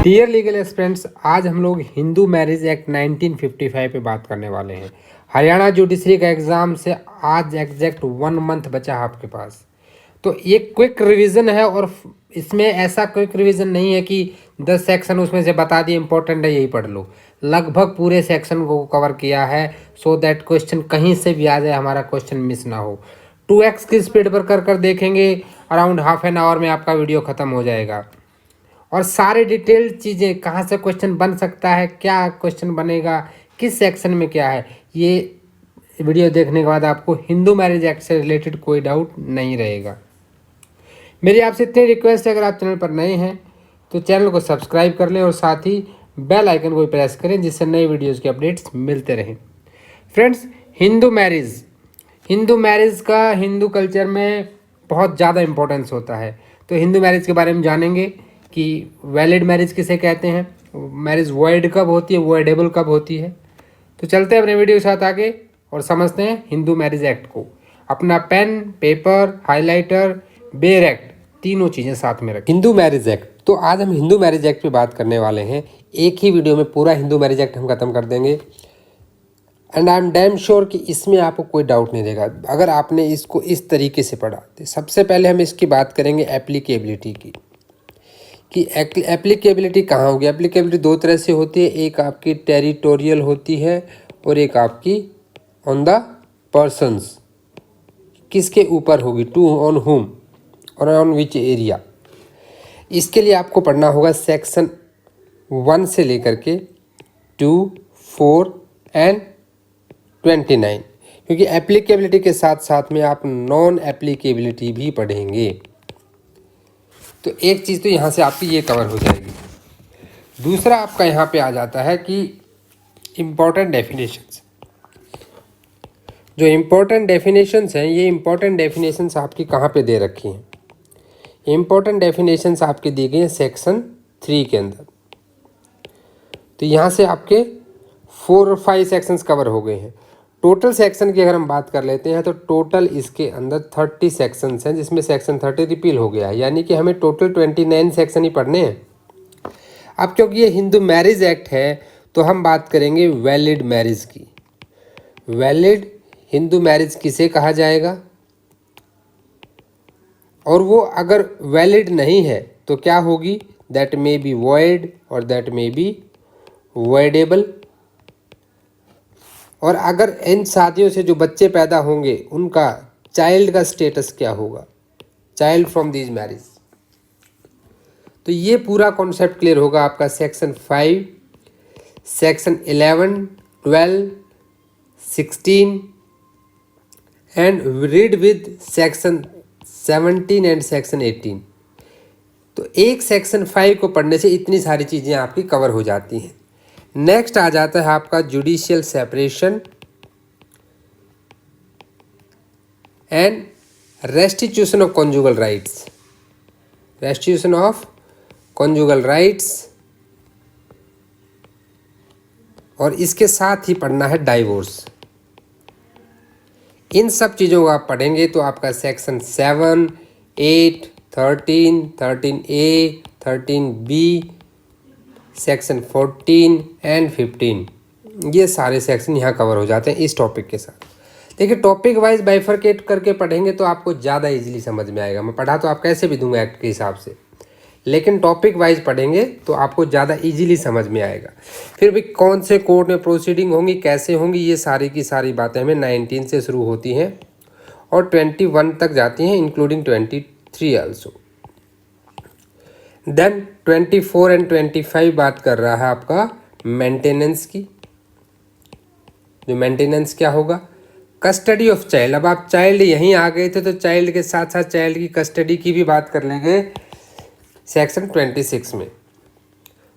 Dear legal aspirants, आज हम लोग हिंदू मैरिज एक्ट 1955 पे बात करने वाले हैं। हरियाणा जुडिशरी का एग्ज़ाम से आज एग्जैक्ट 1 मंथ बचा है आपके पास। तो ये क्विक रिवीजन है और इसमें ऐसा क्विक रिवीजन नहीं है कि 10 सेक्शन उसमें से बता दिए इंपॉर्टेंट है यही पढ़ लो। लगभग पूरे सेक्शन को कवर किया है सो दैट क्वेश्चन कहीं से भी आ जाए हमारा क्वेश्चन मिस ना हो। 2x की स्पीड पर कर देखेंगे, अराउंड हाफ एन आवर में आपका वीडियो ख़त्म हो जाएगा। और सारे डिटेल्ड चीज़ें कहाँ से क्वेश्चन बन सकता है, क्या क्वेश्चन बनेगा, किस सेक्शन में क्या है, ये वीडियो देखने के बाद आपको हिंदू मैरिज एक्ट से रिलेटेड कोई डाउट नहीं रहेगा। मेरी आपसे इतनी रिक्वेस्ट है, अगर आप चैनल पर नए हैं तो चैनल को सब्सक्राइब कर लें और साथ ही बेल आइकन को प्रेस करें जिससे नए वीडियोज़ के अपडेट्स मिलते रहें। फ्रेंड्स, हिंदू मैरिज का हिंदू कल्चर में बहुत ज़्यादा इम्पोर्टेंस होता है। तो हिंदू मैरिज के बारे में जानेंगे कि वैलिड मैरिज किसे कहते हैं, मैरिज वॉइड कब होती है, वॉइडेबल कब होती है। तो चलते हैं अपने वीडियो के साथ आगे और समझते हैं हिंदू मैरिज एक्ट को। अपना pen, paper, highlighter, bare act तीनों चीज़ें साथ में रखें। हिंदू मैरिज एक्ट, तो आज हम हिंदू मैरिज एक्ट पे बात करने वाले हैं। एक ही वीडियो में पूरा हिंदू मैरिज एक्ट हम खत्म कर देंगे and I am damn sure कि इसमें आपको कोई डाउट नहीं रहेगा अगर आपने इसको इस तरीके से पढ़ा। तो सबसे पहले हम इसकी बात करेंगे एप्लीकेबिलिटी की, कि एप्लीकेबिलिटी कहाँ होगी। एप्लीकेबिलिटी दो तरह से होती है, एक आपकी टेरिटोरियल होती है और एक आपकी ऑन द पर्सन्स, किसके ऊपर होगी, टू ऑन हुम और ऑन विच एरिया। इसके लिए आपको पढ़ना होगा सेक्शन 1 से लेकर के 2, 4 एंड 29, क्योंकि एप्लीकेबिलिटी के साथ साथ में आप नॉन एप्लीकेबिलिटी भी पढ़ेंगे। तो एक चीज़ तो यहाँ से आपकी ये कवर हो जाएगी। दूसरा आपका यहाँ पे आ जाता है कि इम्पॉर्टेंट डेफिनेशंस। जो इम्पॉर्टेंट डेफिनेशंस हैं, ये इम्पॉर्टेंट डेफिनेशंस आपकी कहाँ पे दे रखी हैं। इम्पॉर्टेंट डेफिनेशंस आपकी दी गई हैं सेक्शन 3 के अंदर। तो यहाँ से आपके 4 और 5 सेक्शंस कवर हो गए हैं। टोटल सेक्शन की अगर हम बात कर लेते हैं तो टोटल इसके अंदर 30 सेक्शंस हैं, जिसमें सेक्शन 30 रिपील हो गया है, यानी कि हमें टोटल 29 सेक्शन ही पढ़ने हैं। अब क्योंकि ये हिंदू मैरिज एक्ट है तो हम बात करेंगे वैलिड मैरिज की। वैलिड हिंदू मैरिज किसे कहा जाएगा, और वो अगर वैलिड नहीं है तो क्या होगी, दैट मे बी वॉइड और दैट मे बी वॉइडेबल। और अगर इन शादियों से जो बच्चे पैदा होंगे उनका चाइल्ड का स्टेटस क्या होगा, चाइल्ड फ्रॉम दीज मैरिज। तो ये पूरा कॉन्सेप्ट क्लियर होगा आपका section 5, section 11, 12, 16 and read with section 17 and section 18। तो एक सेक्शन 5 को पढ़ने से इतनी सारी चीज़ें आपकी कवर हो जाती हैं। नेक्स्ट आ जाता है आपका judicial separation and restitution of conjugal rights. Restitution of conjugal rights, और इसके साथ ही पढ़ना है डाइवोर्स। इन सब चीज़ों को आप पढ़ेंगे तो आपका section 7, 8, 13, 13A, 13B, section 14 and 15, ये सारे सेक्शन यहाँ कवर हो जाते हैं इस टॉपिक के साथ। देखिए, टॉपिक वाइज बाइफरकेट करके पढ़ेंगे तो आपको ज़्यादा इजीली समझ में आएगा। मैं पढ़ा तो आप कैसे भी दूंगा एक्ट के हिसाब से, लेकिन टॉपिक वाइज पढ़ेंगे तो आपको ज़्यादा इजीली समझ में आएगा। फिर भी कौन से कोर्ट में प्रोसीडिंग होंगी, कैसे होंगी, ये सारी की सारी बातें हमें 19 से शुरू होती हैं और 21 तक जाती हैं, इंक्लूडिंग 23 आल्सो। देन 24 एंड 25 बात कर रहा है आपका मेंटेनेंस की। जो मेंटेनेंस क्या होगा, कस्टडी ऑफ चाइल्ड। अब आप चाइल्ड यहीं आ गए थे तो चाइल्ड के साथ साथ चाइल्ड की कस्टडी की भी बात कर लेंगे सेक्शन 26 में।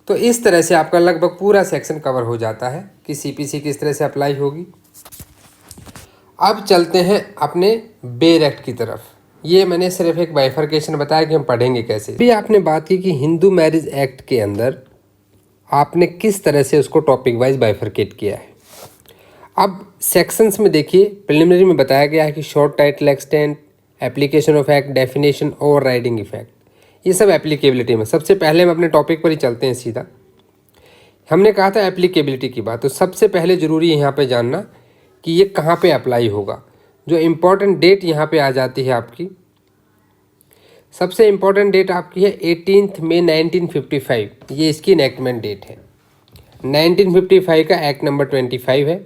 तो इस तरह से आपका लगभग पूरा सेक्शन कवर हो जाता है कि सीपीसी किस तरह से अप्लाई होगी। अब चलते हैं अपने बेयर एक्ट की तरफ। ये मैंने सिर्फ एक बाइफरकेशन बताया कि हम पढ़ेंगे कैसे। भी आपने बात की कि हिंदू मैरिज एक्ट के अंदर आपने किस तरह से उसको टॉपिक वाइज बाइफरकेट किया है। अब सेक्शंस में देखिए, प्रिलिमिनरी में बताया गया है कि short title extent, application of act, definition, over riding effect, ये सब एप्लीकेबिलिटी में। सबसे पहले हम अपने टॉपिक पर ही चलते हैं सीधा। हमने कहा था एप्लीकेबिलिटी की बात, तो सबसे पहले ज़रूरी है यहाँ पे जानना कि ये कहाँ पे अप्लाई होगा। जो इम्पोर्टेंट डेट यहाँ पे आ जाती है आपकी, सबसे इम्पोर्टेंट डेट आपकी है 18 मई 1955, ये इसकी इनेक्टमेंट डेट है। 1955 का एक्ट नंबर 25 है।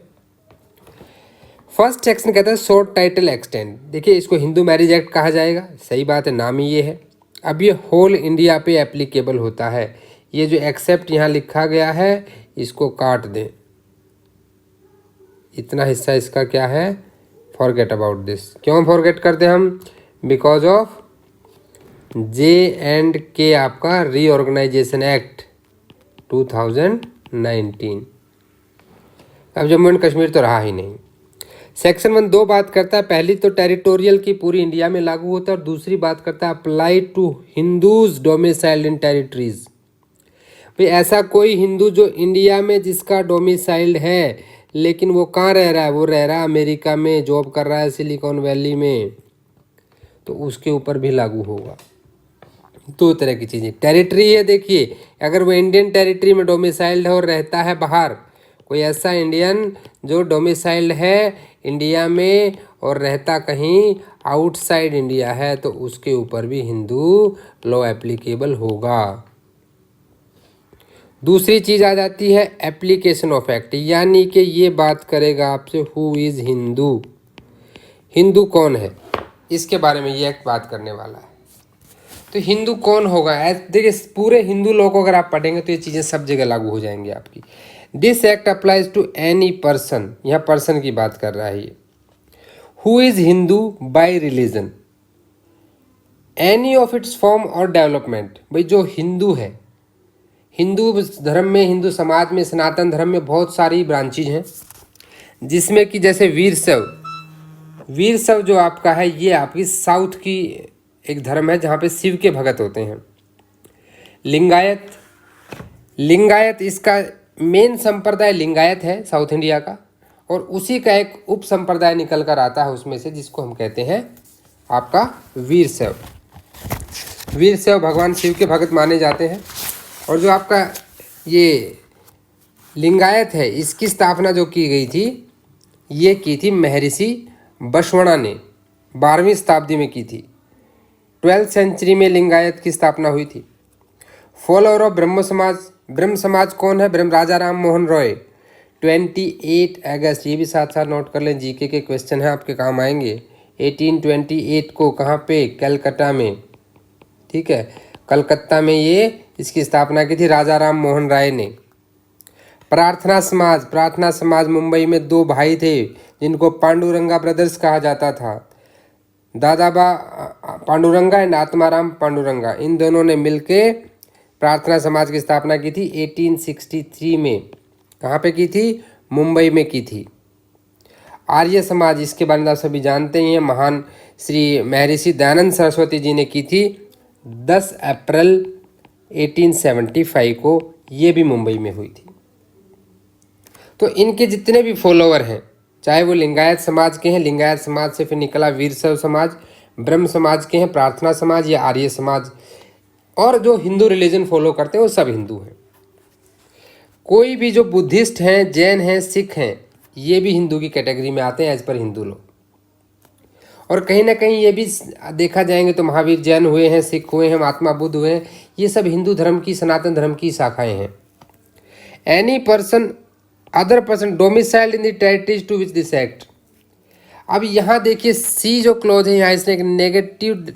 फर्स्ट सेक्शन कहता है शॉर्ट टाइटल एक्सटेंड। देखिए इसको हिंदू मैरिज एक्ट कहा जाएगा, सही बात है, नाम ही ये है। अब ये होल इंडिया पे एप्लीकेबल होता है। ये जो एक्सेप्ट यहाँ लिखा गया है इसको काट दें, इतना हिस्सा इसका क्या है, फॉरगेट अबाउट दिस। क्यों फॉरगेट करते हम? बिकॉज ऑफ J&K आपका रीऑर्गेनाइजेशन एक्ट 2019। अब जम्मू एंड कश्मीर तो रहा ही नहीं। सेक्शन 1 दो बात करता है, पहली तो टेरिटोरियल की पूरी इंडिया में लागू होता है, और दूसरी बात करता है apply to Hindus domiciled in territories. भाई ऐसा कोई हिंदू जो इंडिया में जिसका डोमिसाइल्ड है लेकिन वो कहाँ रह रहा है, वो रह रहा है अमेरिका में, जॉब कर रहा है सिलिकॉन वैली में, तो उसके ऊपर भी लागू होगा। दो तरह की चीज़ें, टेरिटरी है, देखिए अगर वो इंडियन टेरिटरी में डोमिसाइल्ड है और रहता है बाहर, कोई ऐसा इंडियन जो डोमिसाइल्ड है इंडिया में और रहता कहीं आउटसाइड इंडिया है, तो उसके ऊपर भी हिंदू लॉ एप्लीकेबल होगा। दूसरी चीज़ आ जाती है एप्लीकेशन ऑफ एक्ट, यानी कि ये बात करेगा आपसे हु इज़ हिंदू, हिंदू कौन है, इसके बारे में ये एक्ट बात करने वाला है। तो हिंदू कौन होगा? देखिए पूरे हिंदू लॉ को अगर आप पढ़ेंगे तो ये चीज़ें सब जगह लागू हो जाएंगी आपकी। This act applies to any person, यहाँ पर्सन की बात कर रहा है ये, who is Hindu by religion, any of its form और डेवलपमेंट। भाई जो हिंदू है, हिंदू धर्म में, हिंदू समाज में, सनातन धर्म में बहुत सारी ब्रांचेज हैं, जिसमें कि जैसे वीर शैव, वीर शैव जो आपका है ये आपकी साउथ की एक धर्म है जहाँ पे शिव के भगत होते हैं। लिंगायत, लिंगायत इसका मेन संप्रदाय लिंगायत है साउथ इंडिया का, और उसी का एक उप संप्रदाय निकल कर आता है उसमें से, जिसको हम कहते हैं आपका वीर शैव। वीर शैव भगवान शिव के भगत माने जाते हैं। और जो आपका ये लिंगायत है इसकी स्थापना जो की गई थी, ये की थी महर्षि बसवण्णा ने, 12वीं शताब्दी में की थी। 12th सेंचुरी में लिंगायत की स्थापना हुई थी। फॉलोअर ऑफ ब्रह्म समाज, ब्रह्म समाज कौन है? ब्रह्म राजा राम मोहन रॉय। 28 अगस्त, ये भी साथ साथ नोट कर लें, जीके के क्वेश्चन हैं आपके काम आएंगे। 1828 को कहाँ पे? कलकत्ता में, ठीक है, कलकत्ता में ये इसकी स्थापना की थी राजा राम मोहन राय ने। प्रार्थना समाज, प्रार्थना समाज मुंबई में दो भाई थे जिनको पांडुरंगा ब्रदर्स कहा जाता था, दादाबा पांडुरंगा एंड आत्माराम पांडुरंगा, इन दोनों ने मिलके प्रार्थना समाज की स्थापना की थी 1863 में। कहाँ पे की थी? मुंबई में की थी। आर्य समाज, इसके बारे में आप सभी जानते ही हैं, महान श्री महर्षि दयानंद सरस्वती जी ने की थी 10 अप्रैल 1875 को, ये भी मुंबई में हुई थी। तो इनके जितने भी फॉलोअर हैं, चाहे वो लिंगायत समाज के हैं, लिंगायत समाज से फिर निकला वीर शैव समाज, ब्रह्म समाज के हैं, प्रार्थना समाज या आर्य समाज, और जो हिंदू रिलीजन फॉलो करते हैं वो सब हिंदू हैं। कोई भी जो बुद्धिस्ट हैं, जैन हैं, सिख हैं, ये भी हिंदू की कैटेगरी में आते हैं एज पर हिंदू लोग। और कहीं ना कहीं ये भी देखा जाएंगे तो महावीर जैन हुए हैं, सिख हुए हैं, महात्मा बुद्ध हुए हैं, ये सब हिंदू धर्म की, सनातन धर्म की शाखाएं हैं। Any person other person domiciled in the territories to which this act. अब यहाँ देखिए सी जो क्लॉज है, यहाँ इसने एक नेगेटिव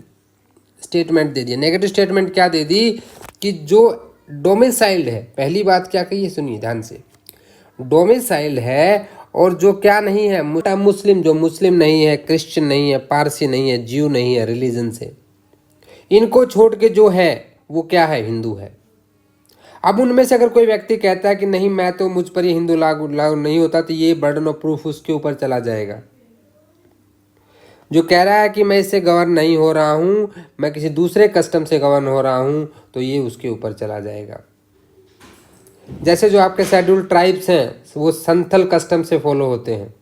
स्टेटमेंट दे दिया। नेगेटिव स्टेटमेंट क्या दे दी कि जो डोमिसाइल्ड है, पहली बात क्या कही है, सुनिए ध्यान से, डोमिसाइल्ड है और जो क्या नहीं है, मुस्लिम, जो मुस्लिम नहीं है, क्रिश्चियन नहीं है, पारसी नहीं है, ज्यू नहीं है रिलीजन से, इनको छोड़ के जो है वो क्या है, हिंदू है। अब उनमें से अगर कोई व्यक्ति कहता है कि नहीं मैं तो, मुझ पर ये हिंदू लागू नहीं होता, तो ये बर्डन ऑफ प्रूफ उसके ऊपर चला जाएगा। जो कह रहा है कि मैं इससे गवर्न नहीं हो रहा हूँ, मैं किसी दूसरे कस्टम से गवर्न हो रहा हूँ, तो ये उसके ऊपर चला जाएगा। जैसे जो आपके शेड्यूल ट्राइब्स हैं वो संथल कस्टम से फॉलो होते हैं,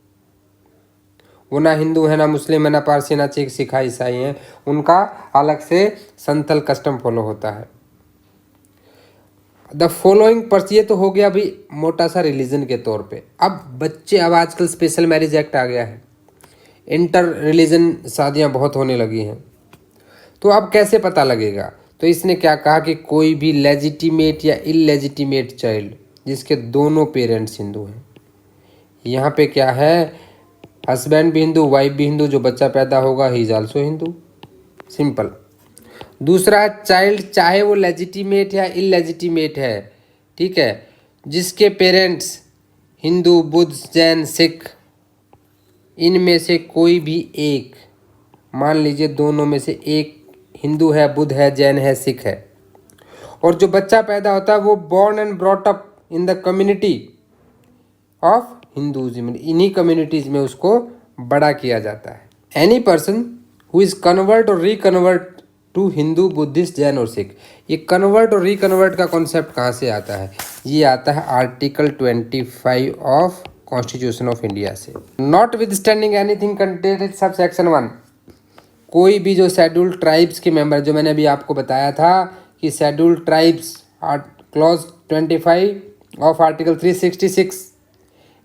वो ना हिंदू है, ना मुस्लिम है, ना पारसी, ना सिख ईसाई हैं, उनका अलग से संथल कस्टम फॉलो होता है। द फॉलोइंग पर, ये तो हो गया अभी मोटा सा रिलीजन के तौर पे। अब आजकल स्पेशल मैरिज एक्ट आ गया है, इंटर रिलीजन शादियां बहुत होने लगी हैं। तो अब कैसे पता लगेगा? तो इसने क्या कहा कि कोई भी लेजिटिमेट या इलेजिटिमेट चाइल्ड जिसके दोनों पेरेंट्स हिंदू हैं, यहाँ पे क्या है, हस्बैंड भी हिंदू, वाइफ भी हिंदू, जो बच्चा पैदा होगा he is also Hindu, simple. दूसरा, चाइल्ड चाहे वो लेजिटिमेट या इलेजिटिमेट है, ठीक है, जिसके पेरेंट्स हिंदू, बुद्ध, जैन, सिख, इनमें से कोई भी एक, मान लीजिए दोनों में से एक हिंदू है, बुद्ध है, जैन है, सिख है, और जो बच्चा पैदा होता है वो born and brought up in the community of Hinduism, इन्हीं कम्युनिटीज में उसको बड़ा किया जाता है। Any person who is convert और reconvert to Hindu, Buddhist, Jain और सिख। ये कन्वर्ट और रिकन्वर्ट का कॉन्सेप्ट कहाँ से आता है? ये आता है article 25 of constitution of India से। Notwithstanding anything contained in subsection 1, कोई भी जो शेड्यूल्ड ट्राइब्स के मेंबर, जो मैंने अभी आपको बताया था कि scheduled tribes clause 25 of article 366,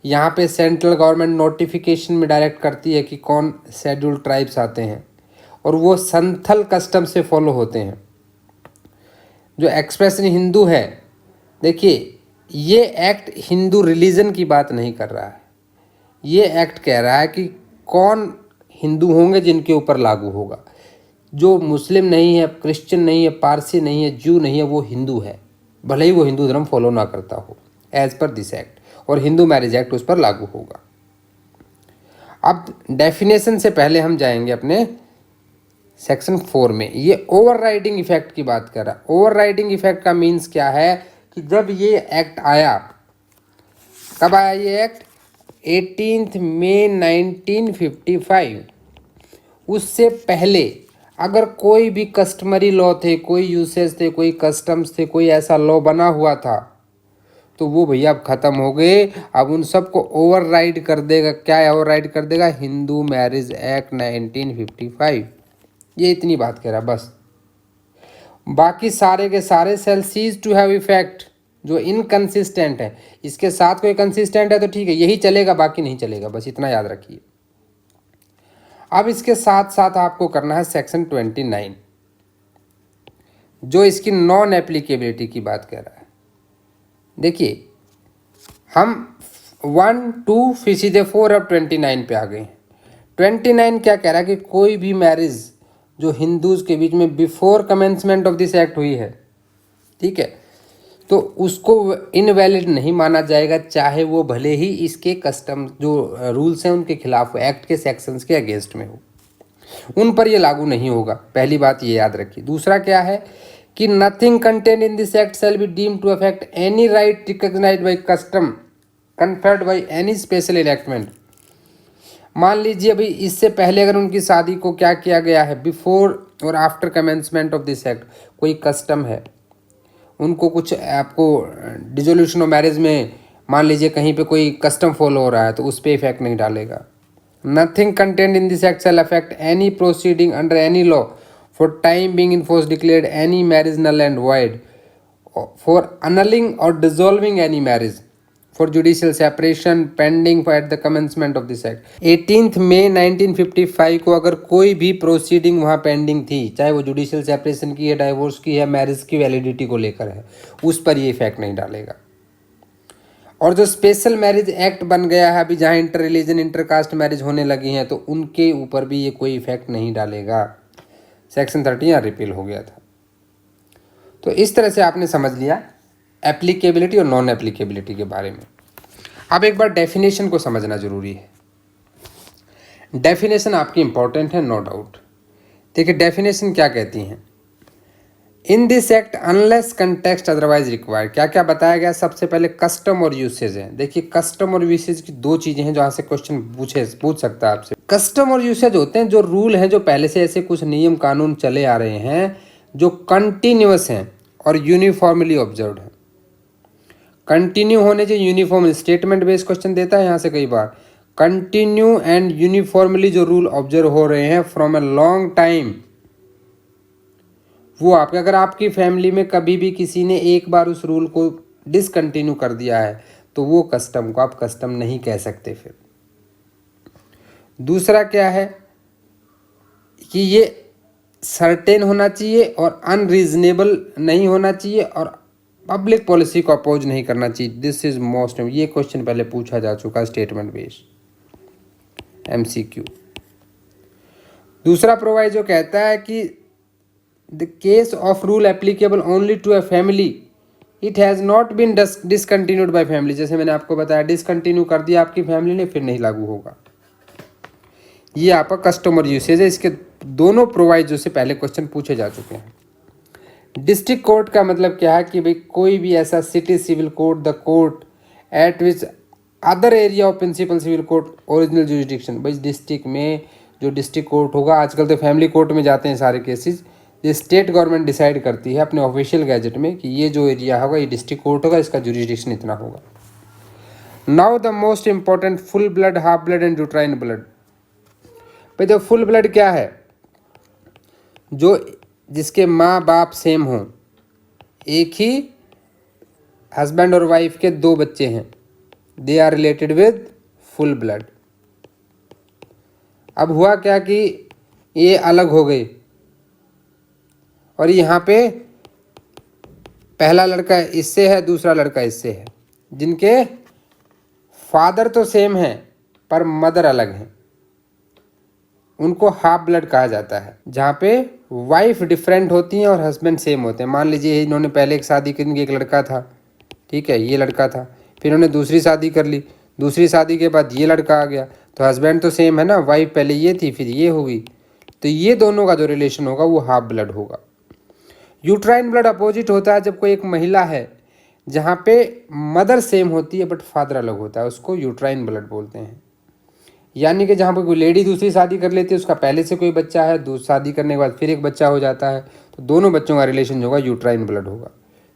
यहाँ पे सेंट्रल गवर्नमेंट नोटिफिकेशन में डायरेक्ट करती है कि कौन शेड्यूल्ड ट्राइब्स आते हैं, और वो संथल कस्टम से फॉलो होते हैं। जो एक्सप्रेशन हिंदू है, देखिए ये एक्ट हिंदू रिलीजन की बात नहीं कर रहा है, ये एक्ट कह रहा है कि कौन हिंदू होंगे जिनके ऊपर लागू होगा। जो मुस्लिम नहीं है, क्रिश्चियन नहीं है, पारसी नहीं है, जू नहीं है, वो हिंदू है, भले ही वो हिंदू धर्म फॉलो ना करता हो, एज पर दिस एक्ट, और हिंदू मैरिज एक्ट उस पर लागू होगा। अब डेफिनेशन से पहले हम जाएंगे अपने सेक्शन 4 में। ये ओवरराइडिंग इफेक्ट की बात कर रहा है। ओवरराइडिंग इफेक्ट का मीन्स क्या है कि जब ये एक्ट आया, कब आया ये एक्ट? 18 मई 1955। उससे पहले अगर कोई भी कस्टमरी लॉ थे, कोई यूसेज थे, कोई कस्टम्स थे, कोई ऐसा लॉ बना हुआ था, तो वो भैया अब ख़त्म हो गए। अब उन सबको ओवरराइड कर देगा, क्या ओवरराइड कर देगा? Hindu marriage act 1955। ये इतनी बात कह रहा बस। बाकी सारे के सारे shall cease to have effect जो इनकंसिस्टेंट है, इसके साथ कोई कंसिस्टेंट है तो ठीक है, यही चलेगा, बाकी नहीं चलेगा, बस इतना याद रखिए। अब इसके साथ साथ आपको करना है सेक्शन 29, जो इसकी नॉन एप्लीकेबिलिटी की बात कर रहा है। देखिए हम 1, 2 फिर सीधे 4, अब 29 पे आ गए हैं। 29 क्या कह रहा है कि कोई भी मैरिज जो हिंदूज के बीच में before commencement of this act हुई है, ठीक है, तो उसको इनवैलिड नहीं माना जाएगा, चाहे वो भले ही इसके कस्टम जो रूल्स हैं उनके खिलाफ हो, एक्ट के सेक्शंस के अगेंस्ट में हो, उन पर ये लागू नहीं होगा। पहली बात ये याद रखिए। दूसरा क्या है कि nothing contained in this act shall be deem to affect any right recognised by custom conferred by any special enactment. मान लीजिए अभी इससे पहले अगर उनकी शादी को क्या किया गया है, बिफोर और after commencement of this act कोई कस्टम है, उनको कुछ आपको डिसोल्यूशन ऑफ मैरिज में मान लीजिए कहीं पे कोई कस्टम फॉलो हो रहा है, तो उस पर इफेक्ट नहीं डालेगा। Nothing contained in this act shall affect any proceeding under any law for time being in force declared any marriage null and void for annulling और dissolving any marriage for judicial separation pending at the commencement of this act. 18 मई 1955 को अगर कोई भी proceeding वहाँ pending थी, चाहे वो जुडिशियल सेपरेशन की है, डाइवोर्स की है, मैरिज की वैलिडिटी को लेकर है, उस पर ये इफेक्ट नहीं डालेगा। और जो स्पेशल मैरिज एक्ट बन गया है अभी, जहाँ inter religion inter caste marriage होने लगी हैं, तो उनके ऊपर भी ये कोई इफेक्ट नहीं डालेगा। सेक्शन 30 यहाँ रिपील हो गया था। तो इस तरह से आपने समझ लिया एप्लीकेबिलिटी और नॉन एप्लीकेबिलिटी के बारे में। अब एक बार डेफिनेशन को समझना जरूरी है। डेफिनेशन आपकी इंपॉर्टेंट है, नो डाउट। देखिए डेफिनेशन क्या कहती हैं। इन this act unless context otherwise required, क्या क्या बताया गया? सबसे पहले कस्टम और यूसेज है। देखिए कस्टम और यूसेज की दो चीजें हैं जहाँ से क्वेश्चन पूछ सकता है आपसे। कस्टम और यूसेज होते हैं जो रूल हैं, जो पहले से ऐसे कुछ नियम कानून चले आ रहे हैं, जो कंटिन्यूअस हैं और यूनिफॉर्मली ऑब्जर्व्ड है। कंटिन्यू होने चाहिए, यूनिफॉर्म। स्टेटमेंट बेस्ड क्वेश्चन देता है यहाँ से कई बार। कंटिन्यू एंड यूनिफॉर्मली जो रूल ऑब्जर्व हो रहे हैं फ्रॉम अ लॉन्ग टाइम, वो आपके, अगर आपकी फैमिली में कभी भी किसी ने एक बार उस रूल को डिसकंटिन्यू कर दिया है तो वो कस्टम को आप कस्टम नहीं कह सकते। फिर दूसरा क्या है कि ये सर्टेन होना चाहिए और अनरीजनेबल नहीं होना चाहिए और पब्लिक पॉलिसी को अपोज नहीं करना चाहिए। दिस इज मोस्ट, ये क्वेश्चन पहले पूछा जा चुका स्टेटमेंट बेस्ड एमसीक्यू। दूसरा प्रोवाइजो कहता है कि the case of rule applicable only to a family it has not been discontinued by family. जैसे मैंने आपको बताया, डिसकंटिन्यू कर दिया आपकी फैमिली ने, फिर नहीं लागू होगा। ये आपका कस्टमर यूसेज है। इसके दोनों प्रोवाइजो से पहले क्वेश्चन पूछे जा चुके हैं। डिस्ट्रिक्ट कोर्ट का मतलब क्या है कि भाई कोई भी ऐसा city civil court, the court at which other area of principal civil court original jurisdiction. भाई डिस्ट्रिक्ट में जो डिस्ट्रिक्ट कोर्ट होगा, आजकल तो फैमिली कोर्ट में जाते हैं सारे केसेस, ये स्टेट गवर्नमेंट डिसाइड करती है अपने ऑफिशियल गैजेट में कि ये जो एरिया होगा ये डिस्ट्रिक्ट कोर्ट होगा, इसका जुरिडिक्शन इतना होगा। Now the most important, full blood, half blood and uterine blood. भाई जो फुल ब्लड क्या है, जो जिसके माँ बाप सेम हों, एक ही हस्बैंड और वाइफ के दो बच्चे हैं, they are related with full blood. अब हुआ क्या कि ये अलग हो गए और यहाँ पे पहला लड़का इससे है, दूसरा लड़का इससे है, जिनके फादर तो सेम हैं पर मदर अलग हैं, उनको हाफ ब्लड कहा जाता है। जहाँ पे वाइफ डिफरेंट होती हैं और हस्बैंड सेम होते हैं। मान लीजिए इन्होंने पहले एक शादी की, एक लड़का था, ठीक है, ये लड़का था, फिर इन्होंने दूसरी शादी कर ली, दूसरी शादी के बाद ये लड़का आ गया, तो हस्बैंड तो सेम है ना, वाइफ पहले ये थी फिर ये होगी, तो ये दोनों का जो रिलेशन होगा वो हाफ ब्लड होगा। यूट्राइन ब्लड अपोजिट होता है जब कोई एक महिला है जहाँ पे मदर सेम होती है बट फादर अलग होता है, उसको यूट्राइन ब्लड बोलते हैं। यानी कि जहाँ पर कोई लेडी दूसरी शादी कर लेती है, उसका पहले से कोई बच्चा है, दूसरी शादी करने के बाद फिर एक बच्चा हो जाता है, तो दोनों बच्चों का रिलेशन जो होगा यूट्राइन ब्लड होगा।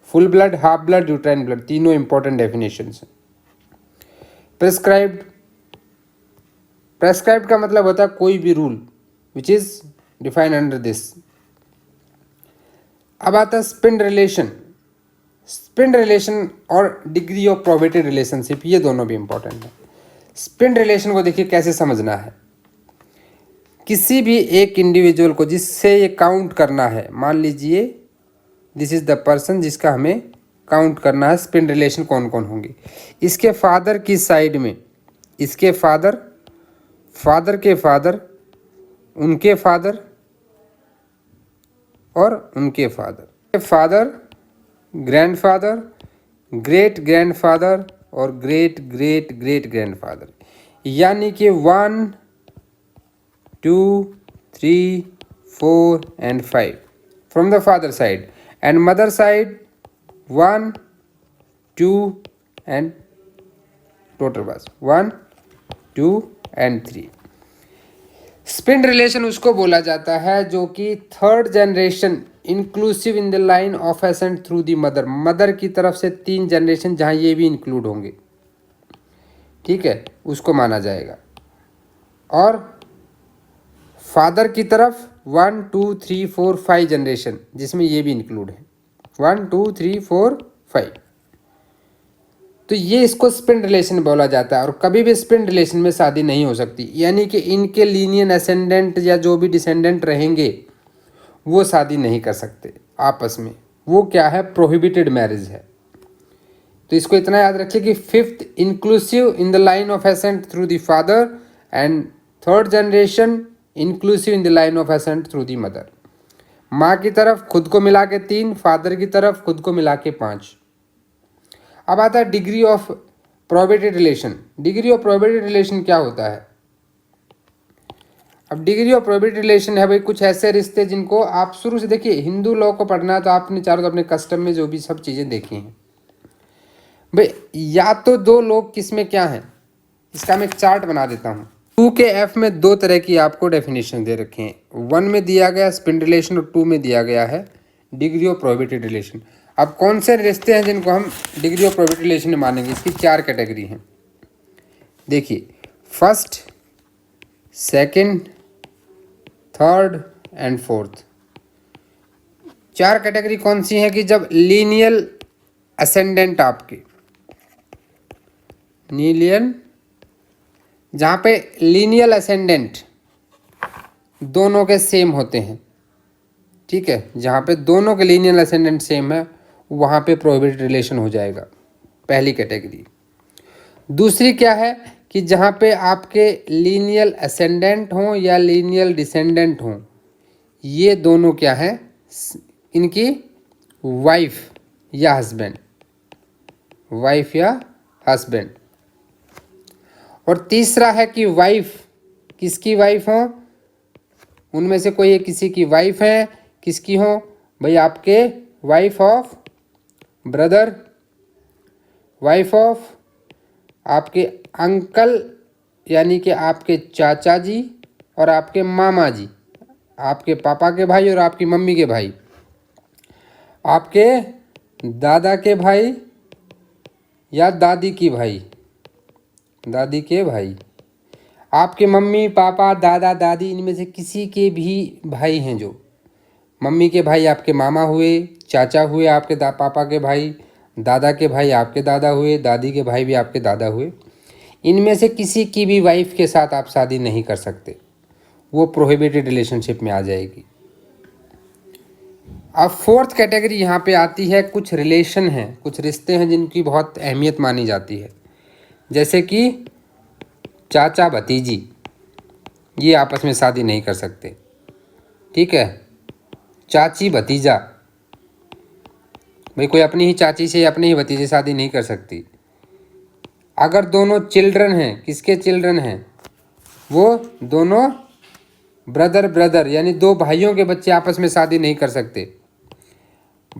Full blood, half blood, uterine blood, तीनों इंपॉर्टेंट डेफिनेशंस हैं। प्रेस्क्राइब्ड, प्रेस्क्राइब्ड का मतलब होता है कोई भी rule which is defined under this. अब आता है स्पिंड रिलेशन। स्पिंड रिलेशन और डिग्री ऑफ प्रोबेबिलिटी रिलेशनशिप, ये दोनों भी इंपॉर्टेंट है। स्पिंड रिलेशन को देखिए कैसे समझना है। किसी भी एक इंडिविजुअल को जिससे ये काउंट करना है, मान लीजिए दिस इज द पर्सन जिसका हमें काउंट करना है, स्पिंड रिलेशन कौन कौन होंगे। इसके फादर की साइड में इसके फादर, फादर के फादर, उनके फादर और उनके father, father, grandfather, great grandfather और ग्रेट ग्रेट ग्रेट ग्रैंडफादर। यानी कि 1 2 3 4 and 5 from the father side, and mother side 1 2 and total was 1 2 and 3। Spinned relation उसको बोला जाता है जो कि third generation inclusive in the line of accent through the mother. Mother की तरफ से 3 जनरेशन जहाँ ये भी इंक्लूड होंगे, ठीक है, उसको माना जाएगा। और फादर की तरफ 1 2 3 4 5 जनरेशन जिसमें ये भी इंक्लूड है, 1 2 3 4 5। तो ये इसको स्पिंड रिलेशन बोला जाता है। और कभी भी स्पिंड रिलेशन में शादी नहीं हो सकती, यानी कि इनके लीनियर असेंडेंट या जो भी डिसेंडेंट रहेंगे वो शादी नहीं कर सकते आपस में। वो क्या है, प्रोहिबिटेड मैरिज है। तो इसको इतना याद रखिए कि 5th inclusive in the line of accent through the father and 3rd generation inclusive in the line of accent through the mother. माँ की तरफ खुद को मिला के 3, फादर की तरफ खुद को मिला के 5। अब आता है degree of probability relation. Degree of probability relation क्या होता है? अब डिग्री ऑफ प्रोबेबिलिटी रिलेशन है भाई कुछ ऐसे रिश्ते जिनको आप शुरू से देखिए, हिंदू लॉ को पढ़ना है तो आपने चारों अपने कस्टम में जो भी सब चीज़ें देखी हैं भाई, या तो 2 लोग किस में क्या हैं, इसका मैं एक चार्ट बना देता हूँ। 2 के F में 2 तरह की आपको डेफिनेशन दे रखे हैं। 1 में दिया गया स्पिंड रिलेशन और 2 में दिया गया है डिग्री ऑफ प्रोबेबिलिटी रिलेशन। अब कौन से रिश्ते हैं जिनको हम डिग्री ऑफ प्रोबेबिलिटी रिलेशन में मानेंगे? इसकी 4 कैटेगरी हैं। देखिए, first, second, third and fourth. 4 category कौन सी है कि जब लीनियल असेंडेंट आपके जहाँ पे लीनियल असेंडेंट दोनों के सेम होते हैं, ठीक है, जहाँ पे दोनों के लीनियल असेंडेंट सेम है वहाँ पे प्रोहिबिटेड रिलेशन हो जाएगा, पहली कैटेगरी। दूसरी क्या है कि जहाँ पे आपके लीनियल असेंडेंट हों या लीनियल डिसेंडेंट हों, ये दोनों क्या है, इनकी वाइफ या हस्बैंड, वाइफ या हस्बैंड। और तीसरा है कि वाइफ किसकी वाइफ हो, उनमें से कोई किसी की वाइफ है, किसकी हो भाई, आपके wife of brother, wife of आपके अंकल यानी कि आपके चाचा जी और आपके मामा जी, आपके पापा के भाई और आपकी मम्मी के भाई, आपके दादा के भाई या दादी की भाई, दादी के भाई, आपके मम्मी पापा दादा दादी इनमें से किसी के भी भाई हैं, जो मम्मी के भाई आपके मामा हुए, चाचा हुए आपके पापा के भाई, दादा के भाई आपके दादा हुए, दादी के भाई भी आपके दादा हुए, इनमें से किसी की भी वाइफ के साथ आप शादी नहीं कर सकते, वो प्रोहिबिटेड रिलेशनशिप में आ जाएगी। अब फोर्थ कैटेगरी यहाँ पे आती है, कुछ रिलेशन हैं, कुछ रिश्ते हैं जिनकी बहुत अहमियत मानी जाती है, जैसे कि चाचा भतीजी, ये आपस में शादी नहीं कर सकते, ठीक है। चाची भतीजा, भाई कोई अपनी ही चाची से अपने ही भतीजे शादी नहीं कर सकती। अगर दोनों चिल्ड्रन हैं, किसके चिल्ड्रन हैं, वो दोनों ब्रदर यानी 2 भाइयों के बच्चे आपस में शादी नहीं कर सकते,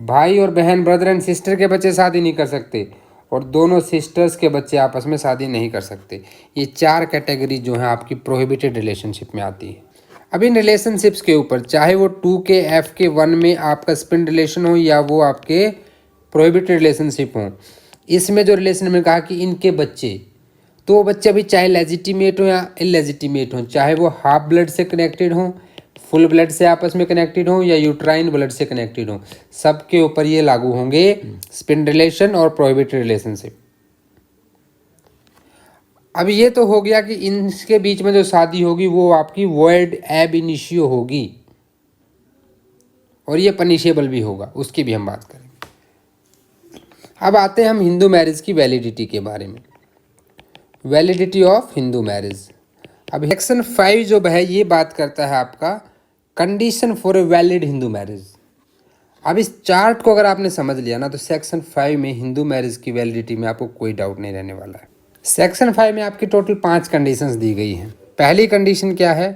भाई और बहन ब्रदर एंड सिस्टर के बच्चे शादी नहीं कर सकते, और दोनों सिस्टर्स के बच्चे आपस में शादी नहीं कर सकते। ये 4 कैटेगरी जो है आपकी प्रोहिबिटेड रिलेशनशिप में आती है। अब इन रिलेशनशिप्स के ऊपर चाहे वो 2K FK 1 में आपका स्पिन रिलेशन हो या वो आपके प्रोहिबिटेड रिलेशनशिप हो, इसमें जो रिलेशन में कहा कि इनके बच्चे, तो वो बच्चे अभी चाहे लेजिटिमेट हो या इलेजिटिमेट हो, चाहे वो हाफ ब्लड से कनेक्टेड हो, फुल ब्लड से आपस में कनेक्टेड हो या यूट्राइन ब्लड से कनेक्टेड हो, सबके ऊपर ये लागू होंगे स्पिन रिलेशन और प्रोहिबिटेड रिलेशनशिप। अब ये तो हो गया कि इनके बीच में जो शादी होगी वो आपकी वॉइड एब इनिशियो होगी और ये पनिशेबल भी होगा, उसकी भी हम बात करेंगे। अब आते हैं हम हिंदू मैरिज की वैलिडिटी के बारे में, वैलिडिटी ऑफ हिंदू मैरिज। अब सेक्शन 5 जो है ये बात करता है आपका condition for a valid Hindu marriage. अब इस चार्ट को अगर आपने समझ लिया ना, तो सेक्शन 5 में हिंदू मैरिज की वैलिडिटी में आपको कोई डाउट नहीं रहने वाला है। सेक्शन 5 में आपकी टोटल 5 कंडीशंस दी गई हैं। पहली कंडीशन क्या है,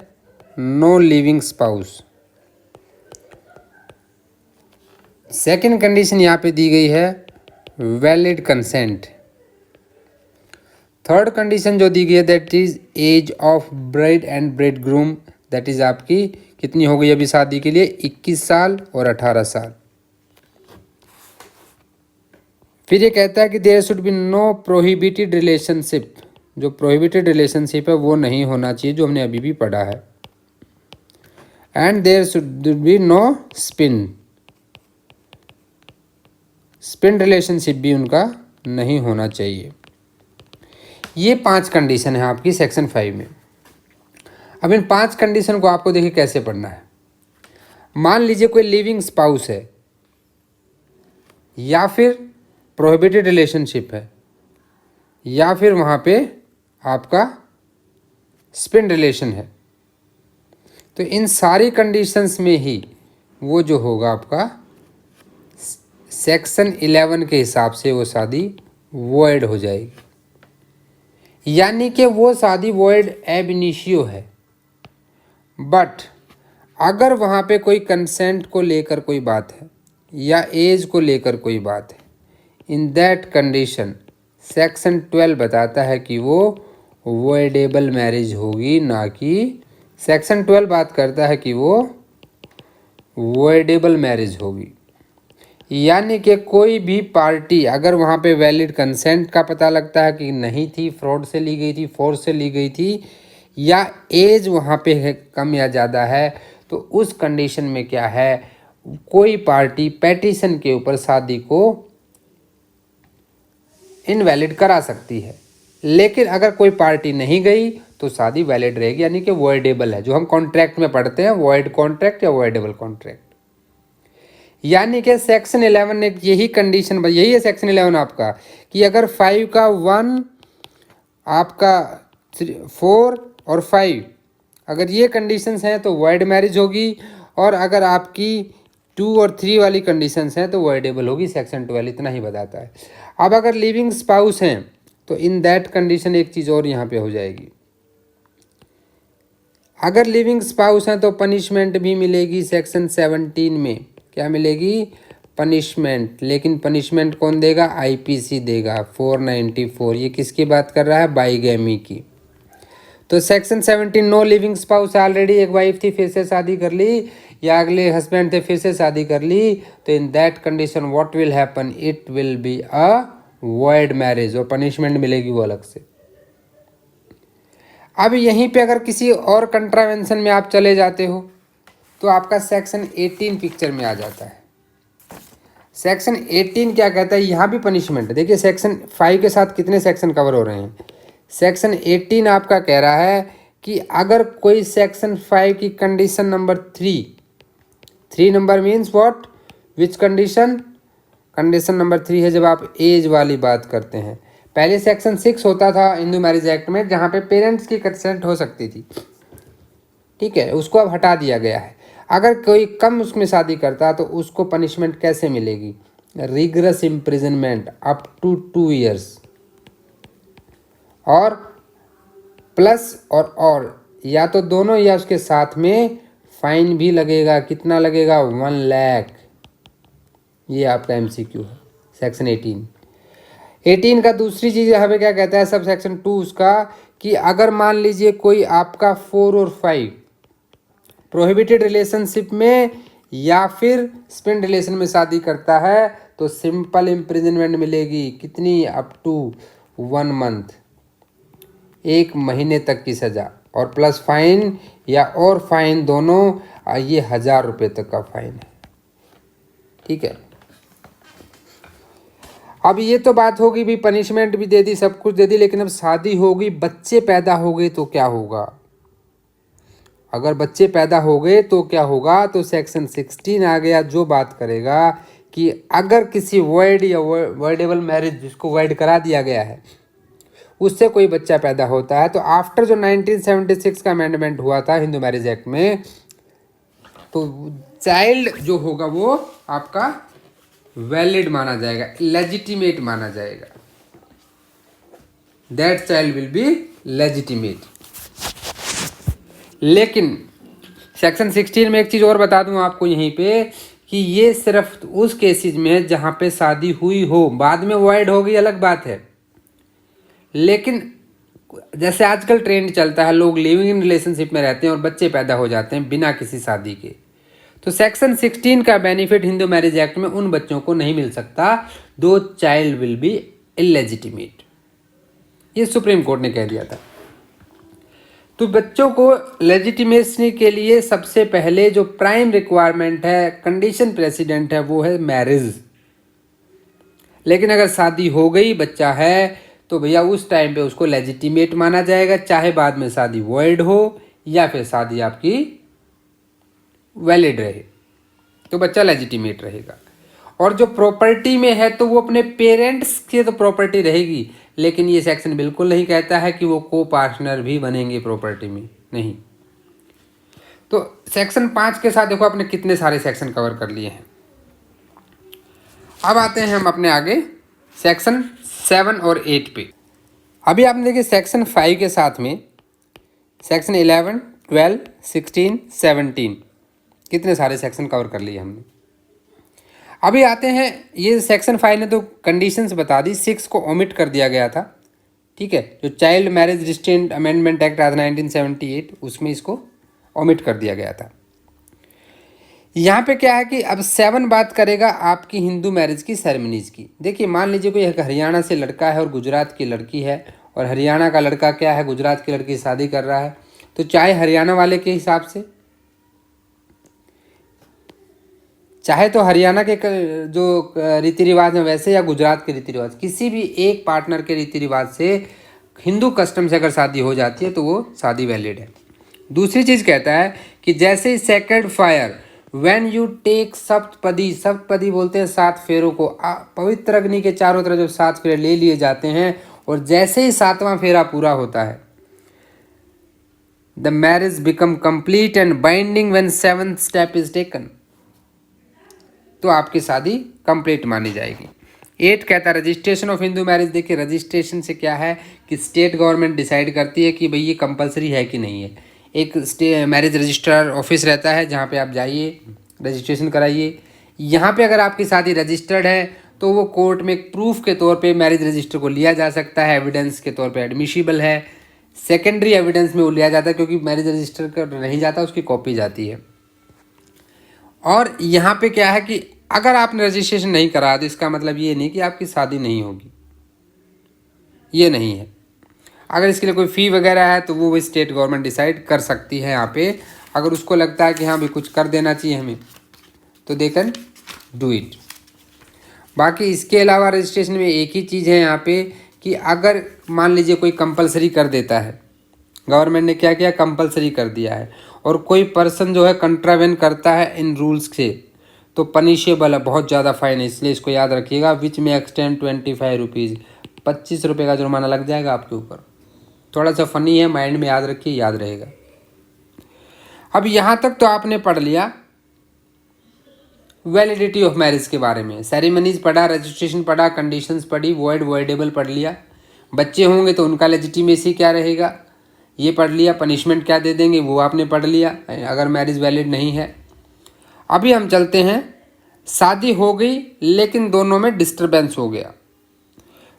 no living spouse. Second condition यहाँ पे दी गई है वैलिड कंसेंट। थर्ड कंडीशन जो दी गई है that is age of bride and bridegroom, that is आपकी कितनी हो गई अभी शादी के लिए, 21 साल और 18 साल। फिर ये कहता है कि there should be no prohibited relationship, जो प्रोहिबिटेड रिलेशनशिप है वो नहीं होना चाहिए, जो हमने अभी भी पढ़ा है। And there should be no स्पिन, स्पिन रिलेशनशिप भी उनका नहीं होना चाहिए। ये 5 कंडीशन है आपकी सेक्शन 5 में। अब इन 5 कंडीशन को आपको देखिए कैसे पढ़ना है। मान लीजिए कोई लिविंग स्पाउस है या फिर प्रोहिबिटेड रिलेशनशिप है या फिर वहाँ पे आपका स्पिन रिलेशन है, तो इन सारी कंडीशंस में ही वो जो होगा आपका सेक्शन 11 के हिसाब से वो शादी वॉइड हो जाएगी, यानी कि वो शादी वॉइड एब इनिशियो है। बट अगर वहाँ पे कोई कंसेंट को लेकर कोई बात है या एज को लेकर कोई बात है, इन दैट कंडीशन सेक्शन 12 बताता है कि वो वॉइडेबल मैरिज होगी, ना कि सेक्शन 12 बात करता है कि वो वॉइडेबल मैरिज होगी। यानी कि कोई भी पार्टी अगर वहाँ पे वैलिड कंसेंट का पता लगता है कि नहीं थी, फ्रॉड से ली गई थी, फोर्स से ली गई थी, या एज वहाँ पे है कम या ज़्यादा है, तो उस कंडीशन में क्या है, कोई पार्टी पेटिशन के ऊपर शादी को इनवैलिड करा सकती है। लेकिन अगर कोई पार्टी नहीं गई तो शादी वैलिड रहेगी, यानी कि वॉइडेबल है, जो हम कॉन्ट्रैक्ट में पढ़ते हैं, वॉइड कॉन्ट्रैक्ट या वॉइडेबल कॉन्ट्रैक्ट। यानी कि सेक्शन 11 ने यही कंडीशन, यही है सेक्शन 11 आपका, कि अगर 5 का 1 आपका 4 और 5 अगर ये कंडीशंस हैं तो वॉइड मैरिज होगी, और अगर आपकी 2 और 3 वाली कंडीशंस हैं तो वॉइडेबल होगी। सेक्शन 12 इतना ही बताता है। अब अगर लिविंग स्पाउस हैं तो इन दैट कंडीशन एक चीज़ और यहाँ पे हो जाएगी, अगर लिविंग स्पाउस हैं तो पनिशमेंट भी मिलेगी सेक्शन 17 में। क्या मिलेगी? पनिशमेंट। लेकिन पनिशमेंट कौन देगा? आईपीसी देगा 494। ये किसकी बात कर रहा है? बाइगैमी की। तो section 17 no living spouse, already एक वाइफ थी फिर से शादी कर ली, या अगले हस्बैंड थे फिर से शादी कर ली, तो in that condition what will happen? It will be a void marriage, और पनिशमेंट मिलेगी वो अलग से। अब यहीं पे अगर किसी और कंट्रावेंशन में आप चले जाते हो तो आपका सेक्शन 18 पिक्चर में आ जाता है। सेक्शन 18 क्या कहता है? यहाँ भी पनिशमेंट है। देखिए सेक्शन 5 के साथ कितने सेक्शन कवर हो रहे हैं। सेक्शन 18 आपका कह रहा है कि अगर कोई सेक्शन 5 की condition number 3 number means what, which condition? Condition number 3 है जब आप एज वाली बात करते हैं। पहले सेक्शन 6 होता था हिंदू मैरिज एक्ट में, जहाँ पे पेरेंट्स की कंसेंट हो सकती थी, ठीक है, उसको अब हटा दिया गया है। अगर कोई कम उसमें शादी करता तो उसको पनिशमेंट कैसे मिलेगी? Rigorous imprisonment up to 2 years, और प्लस और या तो दोनों या उसके साथ में फाइन भी लगेगा। कितना लगेगा? 1 लाख। ये आपका MCQ है सेक्शन 18 का। दूसरी चीज़ हमें क्या कहता है सब सेक्शन 2 उसका, कि अगर मान लीजिए कोई आपका 4 और 5 प्रोहिबिटेड रिलेशनशिप में या फिर स्पिन रिलेशन में शादी करता है तो सिंपल इम्प्रिजनमेंट मिलेगी। कितनी? अप टू 1 month, 1 महीने तक की सज़ा, और प्लस फाइन या और फाइन दोनों, ये 1000 रुपये तक का फाइन है, ठीक है। अब ये तो बात होगी भी, पनिशमेंट भी दे दी, सब कुछ दे दी, लेकिन अब शादी होगी, बच्चे पैदा हो गए तो क्या होगा? अगर बच्चे पैदा हो गए तो क्या होगा? तो सेक्शन 16 आ गया जो बात करेगा कि अगर किसी वॉइड या वॉइडेबल मैरिज जिसको वॉइड करा दिया गया है उससे कोई बच्चा पैदा होता है, तो आफ्टर जो 1976 का अमेंडमेंट हुआ था हिंदू मैरिज एक्ट में, तो चाइल्ड जो होगा वो आपका वैलिड माना जाएगा, लेजिटिमेट माना जाएगा। That child will be legitimate. लेकिन सेक्शन 16 में एक चीज़ और बता दूं आपको यहीं पे, कि ये सिर्फ उस केसेस में है जहाँ पे शादी हुई हो, बाद में वॉइड हो गई अलग बात है। लेकिन जैसे आजकल ट्रेंड चलता है, लोग लिविंग इन रिलेशनशिप में रहते हैं और बच्चे पैदा हो जाते हैं बिना किसी शादी के, तो सेक्शन 16 का बेनिफिट हिंदू मैरिज एक्ट में उन बच्चों को नहीं मिल सकता, दो चाइल्ड विल बी इलेजिटिमेट। ये सुप्रीम कोर्ट ने कह दिया था। तो बच्चों को लेजिटिमेसी के लिए सबसे पहले जो प्राइम रिक्वायरमेंट है, कंडीशन प्रेसिडेंट है, वो है मैरिज। लेकिन अगर शादी हो गई, बच्चा है, तो भैया उस टाइम पे उसको लेजिटिमेट माना जाएगा, चाहे बाद में शादी वॉइड हो या फिर शादी आपकी वैलिड रहे, तो बच्चा लेजिटिमेट रहेगा। और जो प्रॉपर्टी में है तो वो अपने पेरेंट्स की तो प्रॉपर्टी रहेगी, लेकिन ये सेक्शन बिल्कुल नहीं कहता है कि वो को पार्टनर भी बनेंगे प्रॉपर्टी में, नहीं। तो सेक्शन 5 के साथ देखो आपने कितने सारे सेक्शन कवर कर लिए हैं। अब आते हैं हम अपने आगे सेक्शन 7 और 8 पे। अभी आपने देखिए सेक्शन 5 के साथ में सेक्शन 11, 12, 16, 17 कितने सारे सेक्शन कवर कर लिए हमने। अभी आते हैं, ये सेक्शन 5 ने तो कंडीशंस बता दी, 6 को ओमिट कर दिया गया था, ठीक है, जो child marriage restraint amendment act 1978 उसमें इसको ओमिट कर दिया गया था। यहाँ पे क्या है कि अब 7 बात करेगा आपकी हिंदू मैरिज की सेरेमनीज की। देखिए मान लीजिए कोई एक हरियाणा से लड़का है और गुजरात की लड़की है, और हरियाणा का लड़का क्या है, गुजरात की लड़की से शादी कर रहा है, तो चाहे हरियाणा वाले के हिसाब से, चाहे तो हरियाणा के जो रीति रिवाज हैं वैसे, या गुजरात के रीति रिवाज, किसी भी एक पार्टनर के रीति रिवाज से हिंदू कस्टम से अगर शादी हो जाती है तो वो शादी वैलिड है। दूसरी चीज़ कहता है कि जैसे sacred fire when you take saptapadi, सप्तपदी बोलते हैं 7 फेरों को, पवित्र अग्नि के चारों तरफ जब 7 फेरे ले लिए जाते हैं और जैसे ही 7वां फेरा पूरा होता है, the marriage become complete and binding when 7th step is taken, तो आपकी शादी कंप्लीट मानी जाएगी। 8 कहता है रजिस्ट्रेशन ऑफ हिंदू मैरिज। देखिए रजिस्ट्रेशन से क्या है कि स्टेट गवर्नमेंट डिसाइड करती है कि भाई ये कंपलसरी है कि नहीं है। एक मैरिज रजिस्ट्रार ऑफिस रहता है जहाँ पे आप जाइए, रजिस्ट्रेशन कराइए। यहाँ पे अगर आपकी शादी रजिस्टर्ड है तो वो कोर्ट में एक प्रूफ के तौर पे मैरिज रजिस्टर को लिया जा सकता है, एविडेंस के तौर पे एडमिशिबल है। सेकेंडरी एविडेंस में वो लिया जाता है क्योंकि मैरिज रजिस्टर कर नहीं जाता, उसकी कॉपी जाती है। और यहाँ पे क्या है कि अगर आपने रजिस्ट्रेशन नहीं करा तो इसका मतलब ये नहीं कि आपकी शादी नहीं होगी, ये नहीं है। अगर इसके लिए कोई फ़ी वगैरह है तो वो स्टेट गवर्नमेंट डिसाइड कर सकती है। यहाँ पे अगर उसको लगता है कि हाँ भाई कुछ कर देना चाहिए हमें, तो दे कैन डू इट। बाकी इसके अलावा रजिस्ट्रेशन में एक ही चीज़ है यहाँ पे कि अगर मान लीजिए कोई कंपलसरी कर देता है, गवर्नमेंट ने क्या किया, कंपलसरी कर दिया है, और कोई पर्सन जो है कंट्रावेन करता है इन रूल्स से, तो पनिशेबल है, बहुत ज़्यादा फाइन है। इसलिए इसको याद रखिएगा, विच में एक्सटेंड 25 रुपीज़, 25 रुपये का जुर्माना लग जाएगा आपके ऊपर। थोड़ा सा फनी है, माइंड में याद रखिए, याद रहेगा। अब यहाँ तक तो आपने पढ़ लिया वैलिडिटी ऑफ मैरिज के बारे में, सेरेमनीज पढ़ा, रजिस्ट्रेशन पढ़ा, कंडीशंस पढ़ी, वॉइड वॉइडेबल पढ़ लिया। बच्चे होंगे तो उनका लेजिटिमेसी क्या रहेगा ये पढ़ लिया, पनिशमेंट क्या दे देंगे वो आपने पढ़ लिया अगर मैरिज वैलिड नहीं है। अभी हम चलते हैं, शादी हो गई लेकिन दोनों में डिस्टरबेंस हो गया,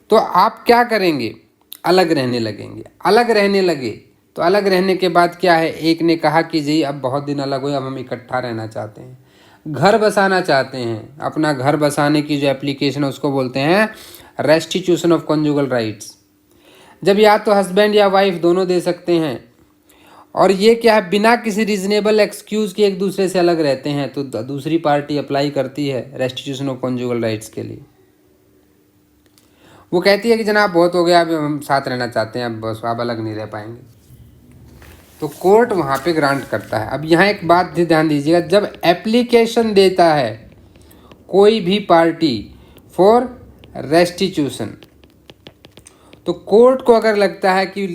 तो आप क्या करेंगे, अलग रहने लगेंगे। अलग रहने लगे तो अलग रहने के बाद क्या है, एक ने कहा कि जी अब बहुत दिन अलग हुए, अब हम इकट्ठा रहना चाहते हैं, घर बसाना चाहते हैं। अपना घर बसाने की जो एप्लीकेशन है उसको बोलते हैं रेस्टिट्यूशन ऑफ कॉन्जुगल राइट्स, जब या तो हस्बैंड या वाइफ दोनों दे सकते हैं, और ये क्या है, बिना किसी रीजनेबल एक्सक्यूज़ के एक दूसरे से अलग रहते हैं, तो दूसरी पार्टी अप्लाई करती है रेस्टिट्यूशन ऑफ कॉन्जुगल राइट्स के लिए। वो कहती है कि जनाब बहुत हो गया, अब हम साथ रहना चाहते हैं, अब बस आप अलग नहीं रह पाएंगे, तो कोर्ट वहाँ पे ग्रांट करता है। अब यहाँ एक बात ध्यान दीजिएगा, जब एप्लीकेशन देता है कोई भी पार्टी फॉर रेस्टिट्यूशन, तो कोर्ट को अगर लगता है कि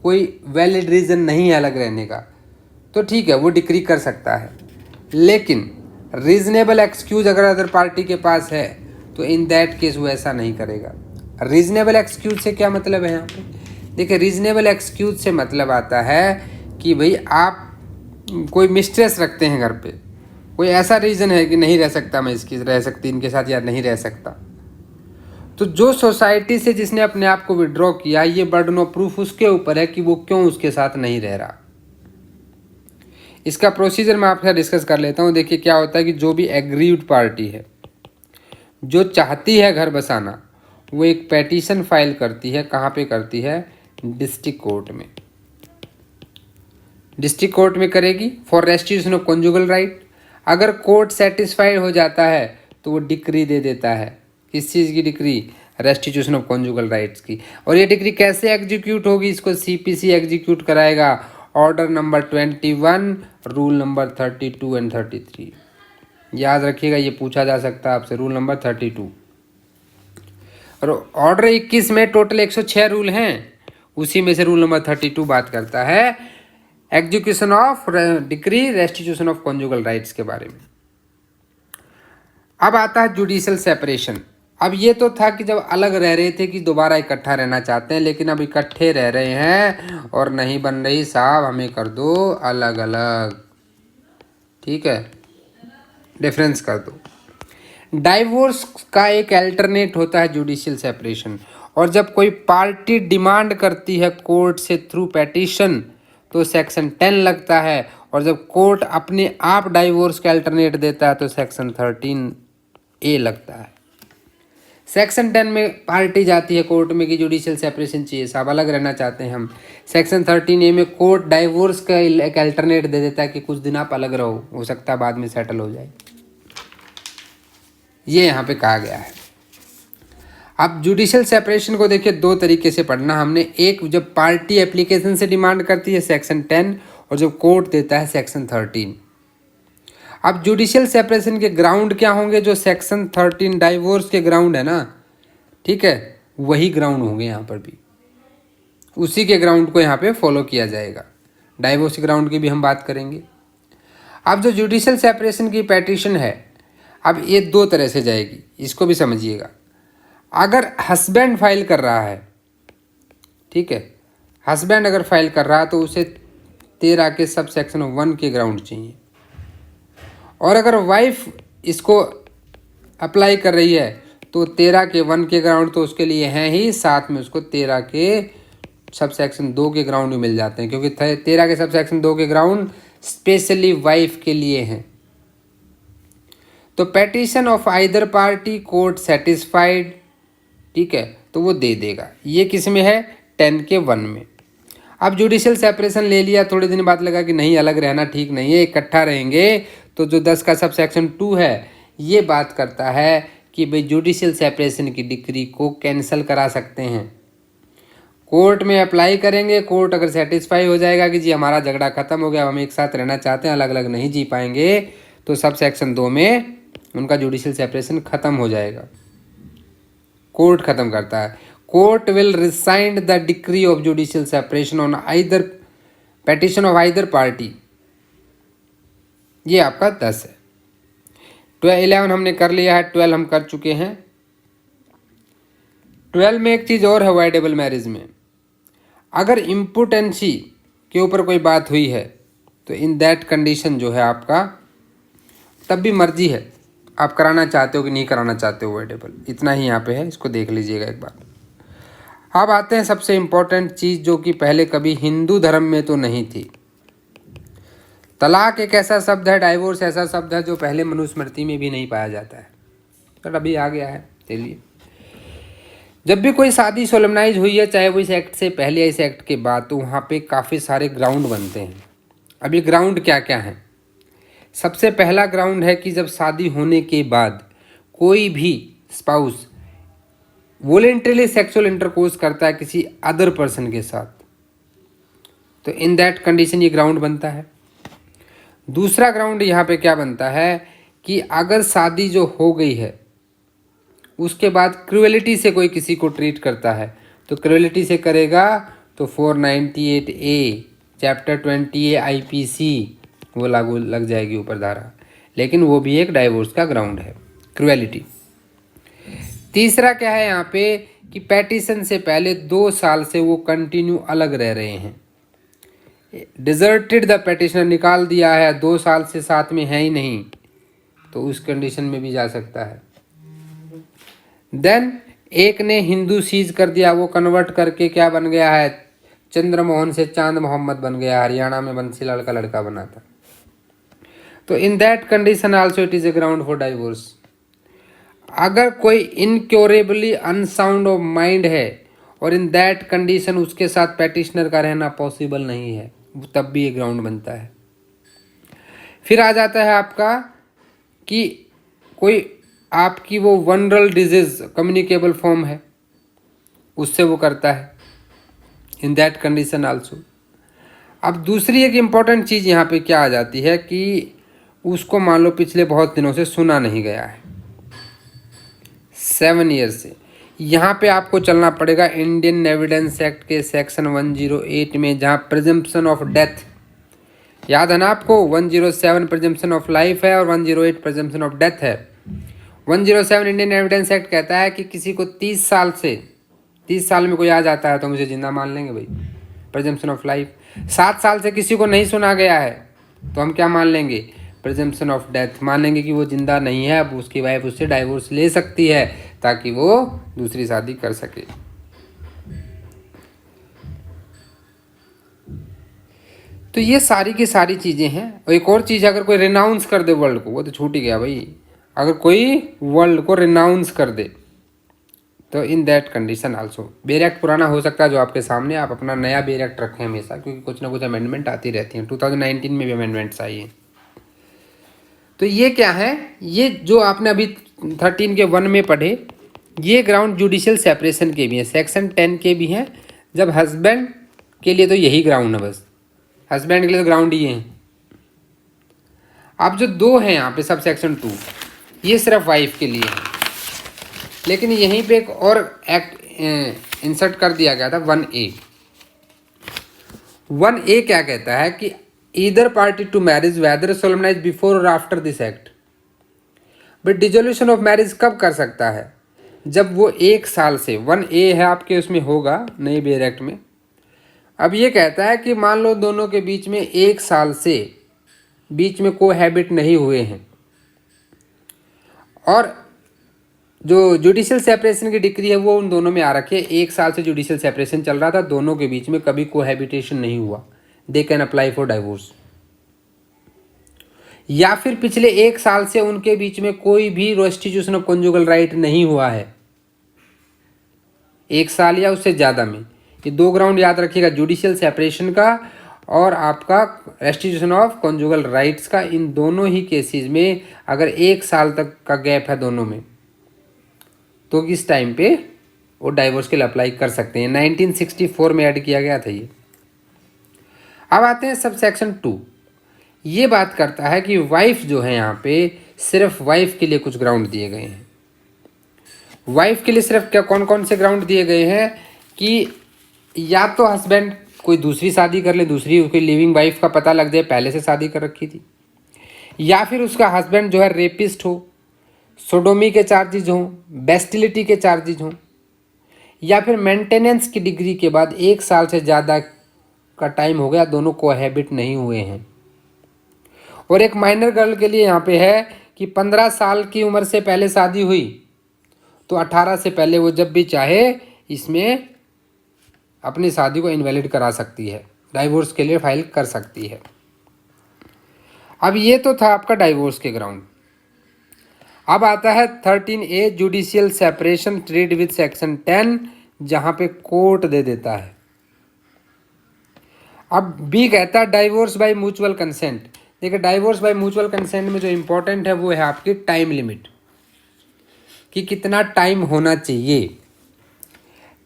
कोई वैलिड रीज़न नहीं है अलग रहने का, तो ठीक है वो डिक्री कर सकता है। लेकिन रीजनेबल एक्सक्यूज़ अगर अदर पार्टी के पास है तो इन दैट केस वो ऐसा नहीं करेगा। रीजनेबल एक्सक्यूज़ से क्या मतलब है यहाँ पे, देखिए रीजनेबल एक्सक्यूज़ से मतलब आता है कि भाई आप कोई मिस्ट्रेस रखते हैं घर पे, कोई ऐसा रीज़न है कि नहीं रह सकता मैं इसकी, रह सकती इनके साथ या नहीं रह सकता, तो जो सोसाइटी से जिसने अपने आप को विड्रॉ किया, ये बर्डन ऑफ प्रूफ उसके ऊपर है कि वो क्यों उसके साथ नहीं रह रहा। इसका प्रोसीजर मैं आपके साथ डिस्कस कर लेता हूँ। देखिए क्या होता है कि जो भी एग्रीड पार्टी है जो चाहती है घर बसाना, वो एक पेटिशन फाइल करती है। कहाँ पे करती है, डिस्ट्रिक्ट कोर्ट में। डिस्ट्रिक्ट कोर्ट में करेगी for restitution of conjugal right. अगर कोर्ट सेटिस्फाइड हो जाता है तो वो डिक्री दे देता है। किस चीज़ की decree, restitution of conjugal rights की। और ये डिक्री कैसे एग्जीक्यूट होगी, इसको सीपीसी एग्जीक्यूट कराएगा, order number 21, rule number 32 and 33। याद रखिएगा, ये पूछा जा सकता है आपसे, रूल नंबर 32। और ऑर्डर 21 में टोटल 106 रूल हैं, उसी में से रूल नंबर 32 बात करता है execution of decree restitution of conjugal rights के बारे में। अब आता है जुडिशियल सेपरेशन। अब ये तो था कि जब अलग रह रहे थे कि दोबारा इकट्ठा रहना चाहते हैं, लेकिन अब इकट्ठे रह रहे हैं और नहीं बन रही, साहब हमें कर दो अलग अलग, ठीक है, डिफरेंस कर दो। डाइवोर्स का एक अल्टरनेट होता है जुडिशियल सेपरेशन। और जब कोई पार्टी डिमांड करती है कोर्ट से थ्रू पेटिशन, तो सेक्शन 10 लगता है और जब कोर्ट अपने आप डाइवोर्स का अल्टरनेट देता है तो सेक्शन 13A लगता है। सेक्शन 10 में पार्टी जाती है कोर्ट में कि जुडिशियल सेपरेशन चाहिए, साहब अलग रहना चाहते हैं हम। सेक्शन 13A में कोर्ट डाइवोर्स का एक अल्टरनेट दे देता है कि कुछ दिन आप अलग रहो, हो सकता है बाद में सेटल हो जाए। ये यहाँ पे कहा गया है। अब जुडिशियल सेपरेशन को देखिए दो तरीके से पढ़ना हमने। एक, जब पार्टी एप्लीकेशन से डिमांड करती है सेक्शन 10, और जब कोर्ट देता है सेक्शन 13। अब जुडिशियल सेपरेशन के ग्राउंड क्या होंगे? जो सेक्शन 13 डाइवोर्स के ग्राउंड है ना, ठीक है, वही ग्राउंड होंगे यहाँ पर भी, उसी के ग्राउंड को यहाँ पे फॉलो किया जाएगा। डाइवोर्स ग्राउंड की भी हम बात करेंगे। अब जो जुडिशियल सेपरेशन की पेटिशन है, अब ये दो तरह से जाएगी, इसको भी समझिएगा। अगर हस्बैंड फाइल कर रहा है, ठीक है, हस्बैंड अगर फाइल कर रहा है तो उसे 13 के सब सेक्शन 1 के ग्राउंड चाहिए। और अगर वाइफ इसको अप्लाई कर रही है तो 13 के 1 के ग्राउंड तो उसके लिए हैं ही, साथ में उसको 13 के सब सेक्शन 2 के ग्राउंड भी मिल जाते हैं, क्योंकि 13 के सब सेक्शन 2 के ग्राउंड स्पेशली वाइफ के लिए हैं। तो petition of either party court satisfied, ठीक है, तो वो दे देगा। ये किस में है? 10 के 1 में। अब जुडिशियल सेपरेशन ले लिया, थोड़े दिन बाद लगा कि नहीं अलग रहना ठीक नहीं है, इकट्ठा रहेंगे, तो जो 10 का सब सेक्शन 2 है ये बात करता है कि भाई जुडिशियल सेपरेशन की डिक्री को कैंसिल करा सकते हैं। कोर्ट में अप्लाई करेंगे, कोर्ट अगर सेटिस्फाई हो जाएगा कि जी हमारा झगड़ा खत्म हो गया, हम एक साथ रहना चाहते हैं, अलग अलग नहीं जी पाएंगे, तो सब सेक्शन 2 में उनका जुडिशियल सेपरेशन खत्म हो जाएगा। कोर्ट खत्म करता है। Court will rescind the decree of judicial separation on either petition of either party. ये आपका 10 है। 11 हमने कर लिया है, 12 हम कर चुके हैं। 12 में एक चीज़ और है वाइडेबल मैरिज में, अगर इम्पोर्टेंसी के ऊपर कोई बात हुई है तो इन दैट कंडीशन जो है आपका, तब भी मर्जी है आप कराना चाहते हो कि नहीं कराना चाहते हो वाइडेबल। इतना ही यहाँ पे है, इसको देख लीजिएगा एक बार। अब आते हैं सबसे इम्पोर्टेंट चीज़ जो कि पहले कभी हिंदू धर्म में तो नहीं थी। तलाक एक ऐसा शब्द है, डाइवोर्स ऐसा शब्द है जो पहले मनुस्मृति में भी नहीं पाया जाता है, तो अभी आ गया है। चलिए, जब भी कोई शादी सोलमनाइज हुई है, चाहे वो इस एक्ट से पहले या इस एक्ट के बाद, तो वहाँ पे काफ़ी सारे ग्राउंड बनते हैं। अब ये ग्राउंड क्या क्या हैं? सबसे पहला ग्राउंड है कि जब शादी होने के बाद कोई भी स्पाउस वॉलेंटरीली सेक्सुअल इंटरकोर्स करता है किसी अदर पर्सन के साथ, तो इन दैट कंडीशन ये ग्राउंड बनता है। दूसरा ग्राउंड यहाँ पे क्या बनता है कि अगर शादी जो हो गई है उसके बाद क्रूएलिटी से कोई किसी को ट्रीट करता है, तो क्रूएलिटी से करेगा तो 498A चैप्टर 20A IPC वो लागू लग जाएगी ऊपर धारा, लेकिन वो भी एक डाइवोर्स का ग्राउंड है, क्रूएलिटी। तीसरा क्या है यहाँ पे कि पेटिशन से पहले 2 साल से वो कंटिन्यू अलग रह रहे हैं, डिजर्टेड द पेटिशनर, निकाल दिया है, 2 साल से साथ में है ही नहीं, तो उस कंडीशन में भी जा सकता है। देन एक ने हिंदू सीज कर दिया, वो कन्वर्ट करके क्या बन गया है, चंद्रमोहन से चांद मोहम्मद बन गया, हरियाणा में बंसीलाल का लड़का बना था, तो in that condition also it is a ground for divorce. अगर कोई इनक्योरेबली अनसाउंड ऑफ माइंड है और इन दैट कंडीशन उसके साथ पेटिशनर का रहना पॉसिबल नहीं है, तब भी ये ग्राउंड बनता है। फिर आ जाता है आपका कि कोई आपकी वो वनरल डिजीज कम्युनिकेबल फॉर्म है, उससे वो करता है, इन दैट कंडीशन आल्सो। अब दूसरी एक इम्पॉर्टेंट चीज़ यहाँ पे क्या आ जाती है कि उसको मान लो पिछले बहुत दिनों से सुना नहीं गया है, 7 ईयर्स से, यहाँ पे आपको चलना पड़ेगा इंडियन एविडेंस एक्ट के सेक्शन 108 में, जहाँ प्रिजम्पशन ऑफ डेथ, याद है ना आपको, 107 प्रिजम्पशन ऑफ लाइफ है और 108 प्रिजम्पशन ऑफ डेथ है। 107 इंडियन एविडेंस एक्ट कहता है कि किसी को 30 साल में कोई आ जाता है तो मुझे जिंदा मान लेंगे भाई, प्रिजम्पशन ऑफ लाइफ। 7 साल से किसी को नहीं सुना गया है तो हम क्या मान लेंगे, प्रिजम्पशन ऑफ डेथ मान लेंगे कि वो जिंदा नहीं है, अब उसकी वाइफ उससे डाइवोर्स ले सकती है ताकि वो दूसरी शादी कर सके। तो ये सारी की सारी चीज़ें हैं। और एक और चीज़, अगर कोई रिनाउंस कर दे वर्ल्ड को, वो तो छूट ही गया भाई। अगर कोई वर्ल्ड को रिनाउंस कर दे तो in that condition also bare act पुराना हो सकता है जो आपके सामने, आप अपना नया बेयर एक्ट रखें हमेशा, क्योंकि कुछ ना कुछ अमेंडमेंट आती रहती हैं। 2019 में भी अमेंडमेंट्स आई हैं। तो ये क्या है, ये जो आपने अभी 13 के 1 में पढ़े, ये ग्राउंड जुडिशियल सेपरेशन के भी हैं, सेक्शन 10 के भी हैं। जब हस्बैंड के लिए तो यही ग्राउंड है, बस हस्बैंड के लिए तो ग्राउंड ये हैं। अब जो दो हैं यहाँ पे सब सेक्शन 2, ये सिर्फ वाइफ के लिए है। लेकिन यहीं पे एक और एक्ट इंसर्ट कर दिया गया था 1A। 1A क्या कहता है कि either party to marriage whether solemnise before और after this act. But dissolution of marriage कब कर सकता है, जब वो 1 साल से, 1A है आपके उसमें होगा नए बेयर एक्ट में। अब ये कहता है कि मान लो दोनों के बीच में 1 साल से बीच में कोहैबिट नहीं हुए हैं, और जो जुडिशियल सेपरेशन की डिग्री है वो उन दोनों में आ रखी है। 1 साल से जुडिशियल सेपरेशन चल रहा था, दोनों के बीच में कभी कोहैबिटेशन नहीं हुआ, they can apply for divorce. या फिर पिछले 1 साल से उनके बीच में कोई भी रेस्टिट्यूशन ऑफ कॉन्जुगल राइट नहीं हुआ है, 1 साल या उससे ज़्यादा में। ये 2 ग्राउंड याद रखिएगा, जुडिशियल सेपरेशन का और आपका रेस्टिट्यूशन ऑफ कॉन्जुगल राइट्स का। इन दोनों ही केसेस में अगर 1 साल तक का गैप है दोनों में, तो किस टाइम पे वो डाइवोर्स के लिए अप्लाई कर सकते हैं। 1964 में ऐड किया गया था ये। अब आते हैं सब सेक्शन 2। ये बात करता है कि वाइफ जो है यहाँ पे, सिर्फ वाइफ के लिए कुछ ग्राउंड दिए गए हैं। वाइफ के लिए सिर्फ क्या कौन कौन से ग्राउंड दिए गए हैं कि या तो हस्बैंड कोई दूसरी शादी कर ले, दूसरी उसकी लिविंग वाइफ का पता लग जाए, पहले से शादी कर रखी थी, या फिर उसका हस्बैंड जो है रेपिस्ट हो, सोडोमी के चार्जेज हों, बेस्टिलिटी के चार्जेज हों, या फिर मेंटेनेंस की डिग्री के बाद 1 साल से ज़्यादा का टाइम हो गया, दोनों कोहैबिट नहीं हुए हैं। और एक माइनर गर्ल के लिए यहाँ पे है कि 15 साल की उम्र से पहले शादी हुई तो 18 से पहले वो जब भी चाहे इसमें अपनी शादी को इनवैलिड करा सकती है, डाइवोर्स के लिए फाइल कर सकती है। अब ये तो था आपका डाइवोर्स के ग्राउंड। अब आता है 13A judicial separation treat with section 10, जहां पे कोर्ट दे देता है। अब B कहता है डाइवोर्स बाय म्यूचुअल कंसेंट। देखिए डाइवोर्स बाय म्यूचुअल कंसेंट में जो इंपॉर्टेंट है वो है आपकी टाइम लिमिट, कि कितना टाइम होना चाहिए।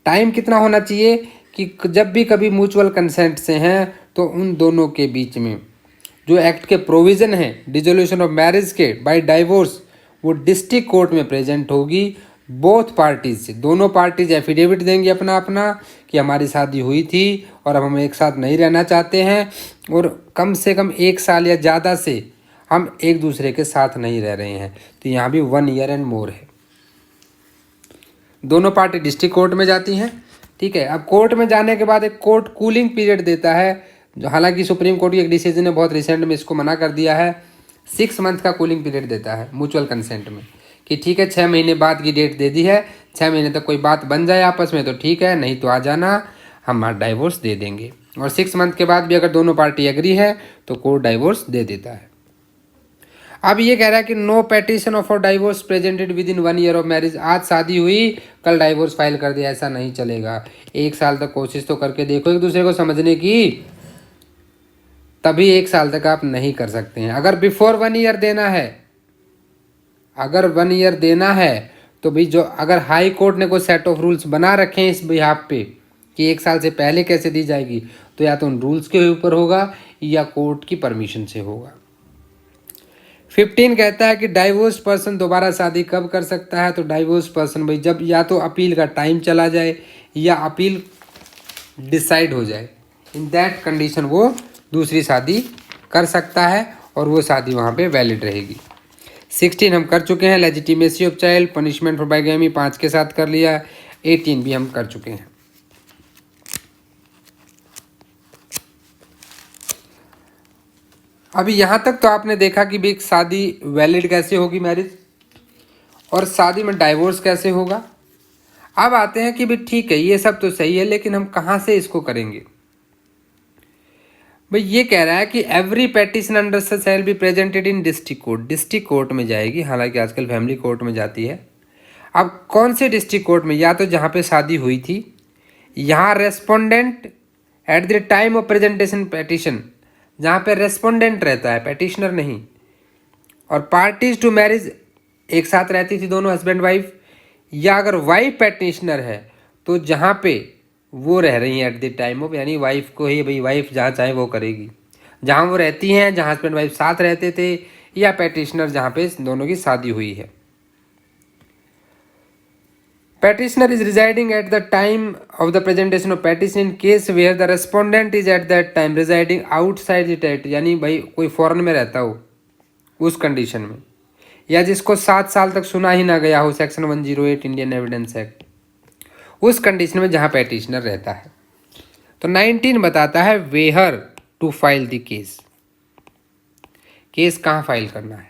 टाइम कितना होना चाहिए कि जब भी कभी म्यूचुअल कंसेंट से हैं तो उन दोनों के बीच में जो एक्ट के प्रोविज़न हैं डिसोल्यूशन ऑफ मैरिज के बाय डाइवोर्स, वो डिस्ट्रिक्ट कोर्ट में प्रेजेंट होगी बोथ पार्टीज से। दोनों पार्टीज एफिडेविट देंगे अपना अपना कि हमारी शादी हुई थी और अब हम एक साथ नहीं रहना चाहते हैं, और कम से कम 1 साल या ज़्यादा से हम एक दूसरे के साथ नहीं रह रहे हैं। तो यहाँ भी 1 ईयर एंड मोर है। दोनों पार्टी डिस्ट्रिक्ट कोर्ट में जाती हैं, ठीक है। अब कोर्ट में जाने के बाद एक कोर्ट कूलिंग पीरियड देता है, जो हालांकि सुप्रीम कोर्ट की एक डिसीजन ने बहुत रिसेंट में इसको मना कर दिया है। 6 मंथ का कूलिंग पीरियड देता है म्यूचुअल कंसेंट में, कि ठीक है 6 महीने बाद की डेट दे दी है, 6 महीने तक कोई बात बन जाए आपस में तो ठीक है, नहीं तो आ जाना, हम डाइवोर्स दे देंगे। और 6 मंथ के बाद भी अगर दोनों पार्टी एग्री है तो कोर्ट डाइवोर्स दे देता है। अब ये कह रहा है कि no petition of divorce presented within 1 year of marriage. आज शादी हुई कल डाइवोर्स फाइल कर दिया, ऐसा नहीं चलेगा। 1 साल तक कोशिश तो करके देखो एक दूसरे को समझने की, तभी 1 साल तक आप नहीं कर सकते हैं। अगर बिफोर 1 ईयर देना है, अगर 1 ईयर देना है तो भाई जो अगर हाई कोर्ट ने कोई सेट ऑफ रूल्स बना रखे हैं इस बिहाफ पे कि 1 साल से पहले कैसे दी जाएगी, तो या तो उन रूल्स के ऊपर होगा या कोर्ट की परमिशन से होगा। 15 कहता है कि डाइवोर्स पर्सन दोबारा शादी कब कर सकता है, तो डाइवोर्स पर्सन भाई जब या तो अपील का टाइम चला जाए या अपील डिसाइड हो जाए, इन दैट कंडीशन वो दूसरी शादी कर सकता है और वो शादी वहाँ पे वैलिड रहेगी। 16 हम कर चुके हैं, legitimacy of child, punishment for bigamy 5 के साथ कर लिया, 18 भी हम कर चुके हैं। अभी यहाँ तक तो आपने देखा कि भी शादी वैलिड कैसे होगी मैरिज, और शादी में डाइवोर्स कैसे होगा। अब आते हैं कि भी ठीक है ये सब तो सही है, लेकिन हम कहाँ से इसको करेंगे। भाई ये कह रहा है कि every petition under such shall be presented in district court. District court में जाएगी, हालांकि आजकल फैमिली कोर्ट में जाती है। अब कौन से डिस्ट्रिक्ट कोर्ट में? या तो जहाँ पे शादी हुई थी, यहाँ respondent eight the time of presentation petition, जहाँ पे रेस्पोंडेंट रहता है, पेटिशनर नहीं, और पार्टीज टू मैरिज एक साथ रहती थी दोनों, हस्बैंड वाइफ, या अगर वाइफ पेटिशनर है तो जहाँ पे वो रह रही हैं एट द टाइम ऑफ, यानी वाइफ को ही, भाई वाइफ जहाँ चाहे वो करेगी, जहाँ वो रहती हैं, जहाँ हस्बैंड वाइफ साथ रहते थे, या पेटिशनर जहाँ पे दोनों की शादी हुई है। Petitioner is residing at the time of the presentation of petition in case where the respondent is at that time residing outside the territory, यानी भाई कोई फॉरेन में रहता हो उस कंडीशन में, या जिसको 7 साल तक सुना ही ना गया हो, सेक्शन 108 इंडियन एविडेंस एक्ट, उस कंडीशन में जहाँ पेटिशनर रहता है। तो 19 बताता है where to file the case, case कहाँ फाइल करना है,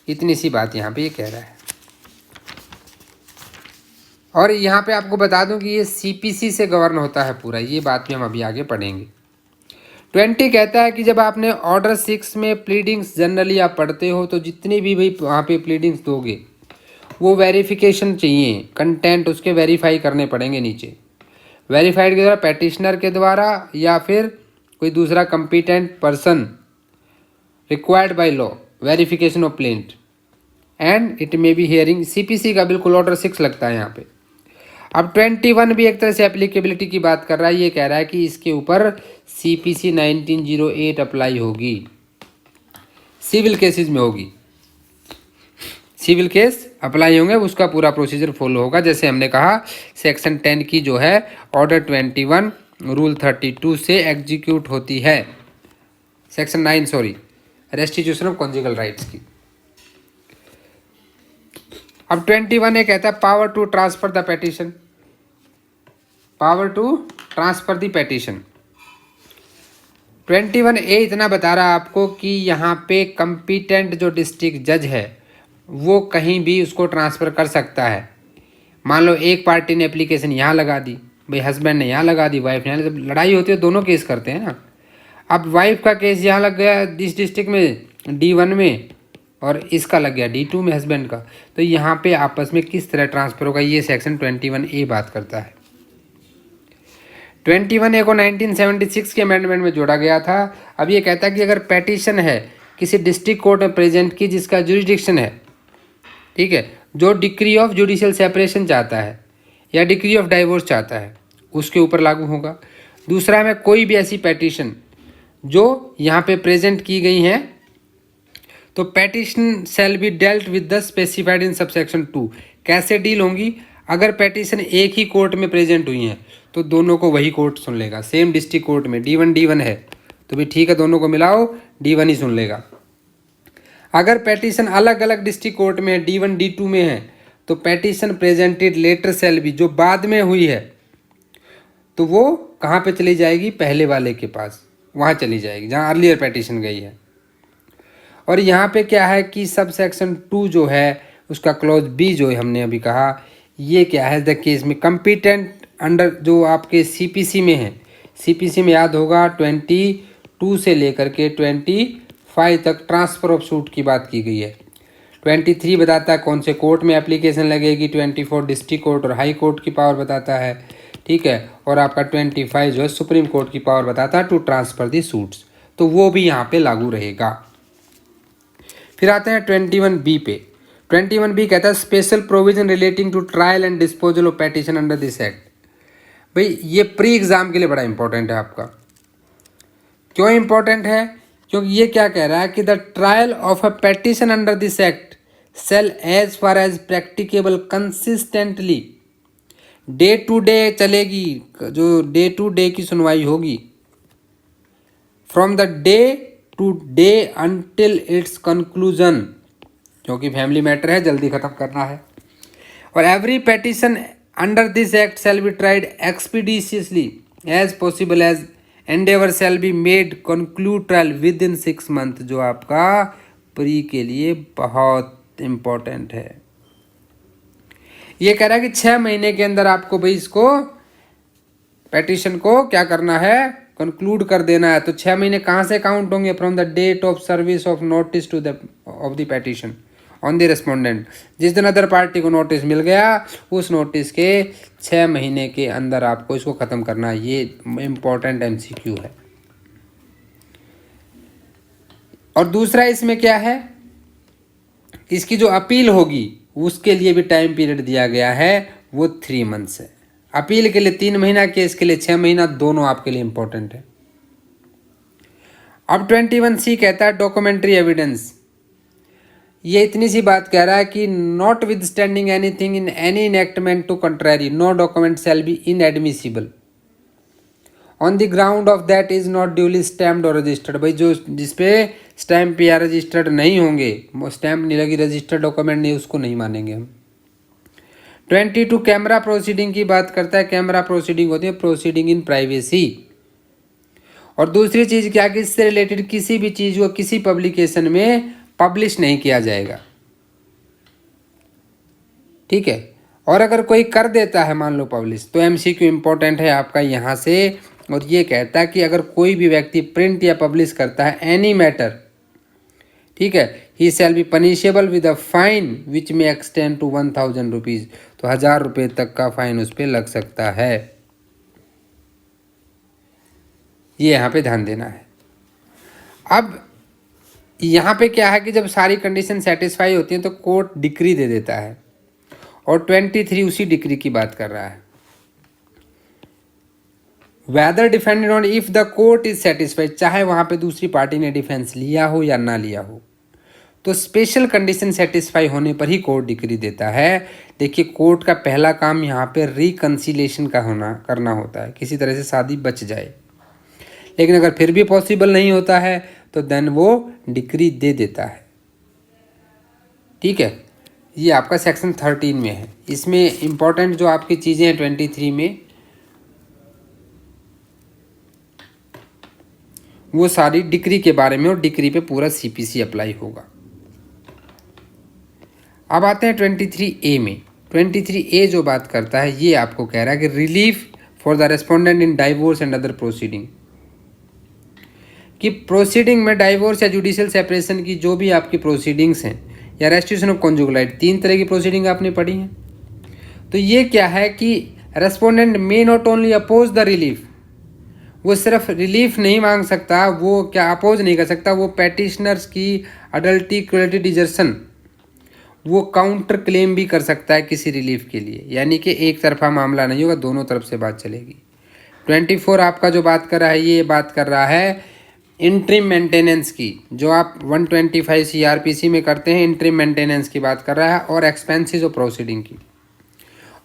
इतनी सी बात यहाँ पे ये कह रहा है। और यहाँ पे आपको बता दूं कि ये सीपीसी से गवर्न होता है पूरा, ये बात भी हम अभी आगे पढ़ेंगे। 20 कहता है कि जब आपने ऑर्डर 6 में प्लीडिंग्स जनरली आप पढ़ते हो, तो जितनी भी भाई वहाँ पे प्लीडिंग्स दोगे वो वेरिफिकेशन चाहिए, कंटेंट उसके वेरीफाई करने पड़ेंगे नीचे। वेरीफाइड के द्वारा, पेटिशनर के द्वारा, या फिर कोई दूसरा competent person required by law, verification of plaint and it may be hearing. CPC का बिल्कुल ऑर्डर 6 लगता है यहाँ पे। अब 21 भी एक तरह से एप्लीकेबिलिटी की बात कर रहा है, ये कह रहा है कि इसके ऊपर सीपीसी 1908 अप्लाई होगी, सिविल केसेस में होगी, सिविल केस अप्लाई होंगे, उसका पूरा प्रोसीजर फॉलो होगा। जैसे हमने कहा सेक्शन 10 की जो है ऑर्डर 21 रूल 32 से एग्जीक्यूट होती है, section 9 sorry, restitution of conjugal rights की। अब 21 ये कहता है power to transfer the petition, power to transfer the petition. 21 A इतना बता रहा है आपको कि यहाँ पे कंपिटेंट जो डिस्ट्रिक्ट जज है वो कहीं भी उसको ट्रांसफ़र कर सकता है। मान लो एक पार्टी ने एप्लीकेशन यहाँ लगा दी, भाई हस्बैंड ने यहाँ लगा दी, वाइफ ने यहाँ, जब लड़ाई होती है दोनों केस करते हैं ना। अब वाइफ का केस यहाँ लग गया इस डिस्ट्रिक्ट में D1 में, और इसका लग गया D2 में हस्बैंड का, तो यहाँ पे आपस में किस तरह ट्रांसफ़र होगा, ये सेक्शन 21A बात करता है। 21A को 1976 के अमेंडमेंट में जोड़ा गया था। अब ये कहता है कि अगर पेटिशन है किसी डिस्ट्रिक्ट कोर्ट में प्रेजेंट की जिसका जुरिडिक्शन है, ठीक है, जो डिक्री ऑफ जुडिशियल सेपरेशन चाहता है या डिक्री ऑफ डाइवोर्स चाहता है, उसके ऊपर लागू होगा। दूसरा में कोई भी ऐसी पेटिशन जो यहाँ पे प्रेजेंट की गई हैं, तो petition shall be dealt with the specified in subsection 2। कैसे डील होंगी? अगर पेटिशन एक ही कोर्ट में प्रेजेंट हुई हैं तो दोनों को वही कोर्ट सुन लेगा, सेम डिस्ट्रिक्ट कोर्ट में D1 है तो भी ठीक है, दोनों को मिलाओ, D1 ही सुन लेगा। अगर पेटिशन अलग अलग डिस्ट्रिक्ट कोर्ट में है, D1 D2 में है, तो petition presented later shall be, जो बाद में हुई है तो वो कहाँ पे चली जाएगी? पहले वाले के पास, वहाँ चली जाएगी जहाँ अर्लियर पेटिशन गई है। और यहाँ पे क्या है कि सब सेक्शन 2 जो है उसका क्लॉज B जो हमने अभी कहा, ये क्या है, द केस में कंपिटेंट अंडर जो आपके सीपीसी में है, सीपीसी में याद होगा 22 से लेकर के 25 तक ट्रांसफ़र ऑफ सूट की बात की गई है। 23 बताता है कौन से कोर्ट में एप्लीकेशन लगेगी, 24 डिस्ट्रिक्ट कोर्ट और हाई कोर्ट की पावर बताता है, ठीक है, और आपका 25 जो है सुप्रीम कोर्ट की पावर बताता है टू ट्रांसफ़र दी सूट्स, तो वो भी यहाँ पे लागू रहेगा। फिर आते हैं 21B पे। 21B कहता है special provision relating to trial and disposal of petition under this act. भाई ये प्री एग्ज़ाम के लिए बड़ा इंपॉर्टेंट है आपका। क्यों इंपॉर्टेंट है? क्योंकि ये क्या कह रहा है कि the trial of a petition under this act shall as far as practicable consistently, day to day चलेगी, जो डे टू डे की सुनवाई होगी, from the day to day until its conclusion, क्योंकि फैमिली मैटर है, जल्दी ख़त्म करना है। और every petition under this act shall be tried expeditiously as possible as endeavour shall be made conclude trial within 6 month, जो आपका pre के लिए बहुत इम्पोर्टेंट है। ये कह रहा है कि 6 महीने के अंदर आपको भाई इसको पेटिशन को क्या करना है, कंक्लूड कर देना है तो 6 महीने कहाँ से काउंट होंगे? From the date of service of notice to the of the petition on the respondent. जिस दिन अदर पार्टी को नोटिस मिल गया उस नोटिस के 6 महीने के अंदर आपको इसको ख़त्म करना है। ये इम्पोर्टेंट MCQ है। और दूसरा इसमें क्या है, इसकी जो अपील होगी उसके लिए भी टाइम पीरियड दिया गया है, वो 3 मंथ्स है। अपील के लिए 3 महीना, केस के लिए 6 महीना, दोनों आपके लिए इंपॉर्टेंट है। अब 21C कहता है डॉक्यूमेंट्री एविडेंस। ये इतनी सी बात कह रहा है कि notwithstanding anything in any enactment to contrary no document shall be inadmissible on the ground of that is not duly stamped और रजिस्टर्ड। भाई जो जिसपे स्टैम्प या रजिस्टर्ड नहीं होंगे, स्टैम्प नहीं लगी, रजिस्टर्ड डॉक्यूमेंट नहीं, उसको नहीं मानेंगे हम। 22 कैमरा प्रोसीडिंग की बात करता है। कैमरा प्रोसीडिंग होती है प्रोसीडिंग इन प्राइवेसी। और दूसरी चीज़ क्या कि इससे रिलेटेड किसी भी चीज़ को किसी पब्लिकेशन में पब्लिश नहीं किया जाएगा, ठीक है। और अगर कोई कर देता है मान लो पब्लिश, तो MCQ इम्पोर्टेंट है आपका यहाँ से। और ये कहता है कि अगर कोई भी व्यक्ति प्रिंट या पब्लिश करता है एनी मैटर, ठीक है, he shall be punishable with a fine which may extend to 1000 rupees. तो 1000 रुपये तक का फाइन उस पर लग सकता है। ये यहाँ पे ध्यान देना है। अब यहाँ पे क्या है कि जब सारी कंडीशन सेटिस्फाई होती हैं तो कोर्ट डिक्री दे देता है, और 23 उसी डिक्री की बात कर रहा है। Whether defended on if the court is satisfied, चाहे वहाँ पे दूसरी पार्टी ने डिफेंस लिया हो या ना लिया हो, तो स्पेशल कंडीशन सेटिस्फाई होने पर ही कोर्ट डिक्री देता है। देखिए कोर्ट का पहला काम यहाँ पे रिकन्सिलेशन का करना होता है, किसी तरह से शादी बच जाए। लेकिन अगर फिर भी पॉसिबल नहीं होता है तो देन वो डिक्री दे देता है, ठीक है। ये आपका सेक्शन 13 में है। इसमें इंपॉर्टेंट जो आपकी चीज़ें हैं 23 में, वो सारी डिक्री के बारे में, और डिक्री पे पूरा CPC अप्लाई होगा। अब आते हैं 23A में। 23A जो बात करता है, ये आपको कह रहा है कि relief for the respondent in divorce and other proceeding, कि प्रोसीडिंग में डाइवोर्स या जुडिशियल सेपरेशन की जो भी आपकी प्रोसीडिंग्स हैं, या रेस्टिट्यूशन ऑफ कॉन्जुगल राइट, 3 तरह की प्रोसीडिंग आपने पढ़ी हैं। तो ये क्या है कि respondent may not only oppose the relief, वो सिर्फ रिलीफ नहीं मांग सकता, वो क्या अपोज नहीं कर सकता, वो पेटिशनर्स की अडल्टी क्रुएल्टी डिजर्शन, वो काउंटर क्लेम भी कर सकता है किसी रिलीफ के लिए। यानी कि एक तरफा मामला नहीं होगा, दोनों तरफ से बात चलेगी। 24 आपका जो बात कर रहा है, ये बात कर रहा है इंट्रीम मेंटेनेंस की, जो आप 125 CRPC में करते हैं, इंट्रीम मेंटेनेंस की बात कर रहा है, और एक्सपेंसेस ऑफ प्रोसीडिंग की।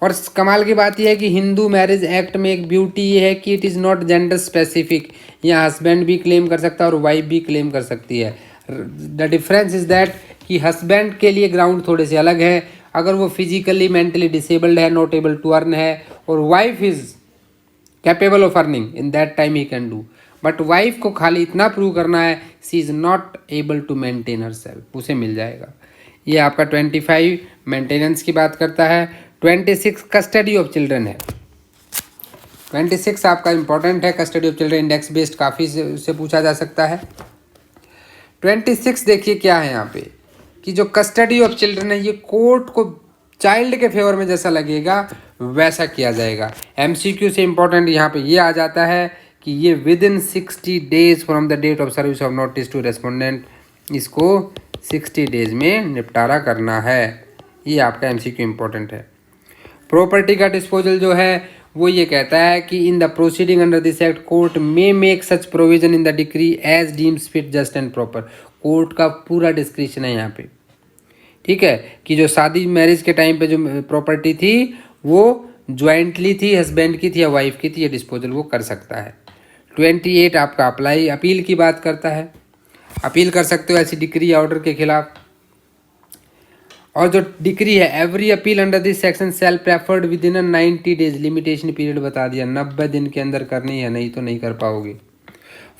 और कमाल की बात यह है कि हिंदू मैरिज एक्ट में एक ब्यूटी ये है कि it is not gender specific. यहाँ हस्बैंड भी क्लेम कर सकता है और वाइफ भी क्लेम कर सकती है। द डिफरेंस इज़ दैट कि हस्बैंड के लिए ग्राउंड थोड़े से अलग है। अगर वो फिजिकली मेंटली डिसेबल्ड है, नॉट एबल टू अर्न है, और wife is capable of earning, in that time he can do. But wife को खाली इतना प्रूव करना है, she is not able to maintain herself, उसे मिल जाएगा। ये आपका 25 मेंटेनेंस की बात करता है। 26 कस्टडी ऑफ चिल्ड्रन है। 26 आपका इंपॉर्टेंट है, custody of children, index based काफ़ी से पूछा जा सकता है। 26 देखिए क्या है यहाँ पे कि जो कस्टडी ऑफ चिल्ड्रन है, ये कोर्ट को चाइल्ड के फेवर में जैसा लगेगा वैसा किया जाएगा। MCQ से इंपॉर्टेंट यहाँ पे ये आ जाता है कि ये within 60 days from the date of service of notice to respondent, इसको 60 डेज में निपटारा करना है। ये आपका MCQ इंपॉर्टेंट है। प्रॉपर्टी का डिस्पोजल जो है वो ये कहता है कि in the proceeding under this act court may make such provision in the decree as deems fit just and proper. Court का पूरा डिस्क्रिप्शन है यहाँ पे, ठीक है, कि जो शादी मैरिज के टाइम पे जो प्रॉपर्टी थी वो ज्वाइंटली थी, हस्बैंड की थी या वाइफ की थी, ये डिस्पोजल वो कर सकता है। 28 आपका अप्लाई अपील की बात करता है। अपील कर सकते हो ऐसी डिक्री या ऑर्डर के खिलाफ। और जो डिक्री है, every appeal under this section shall preferred within 90 days, limitation period बता दिया, 90 दिन के अंदर करनी है, नहीं तो नहीं कर पाओगे।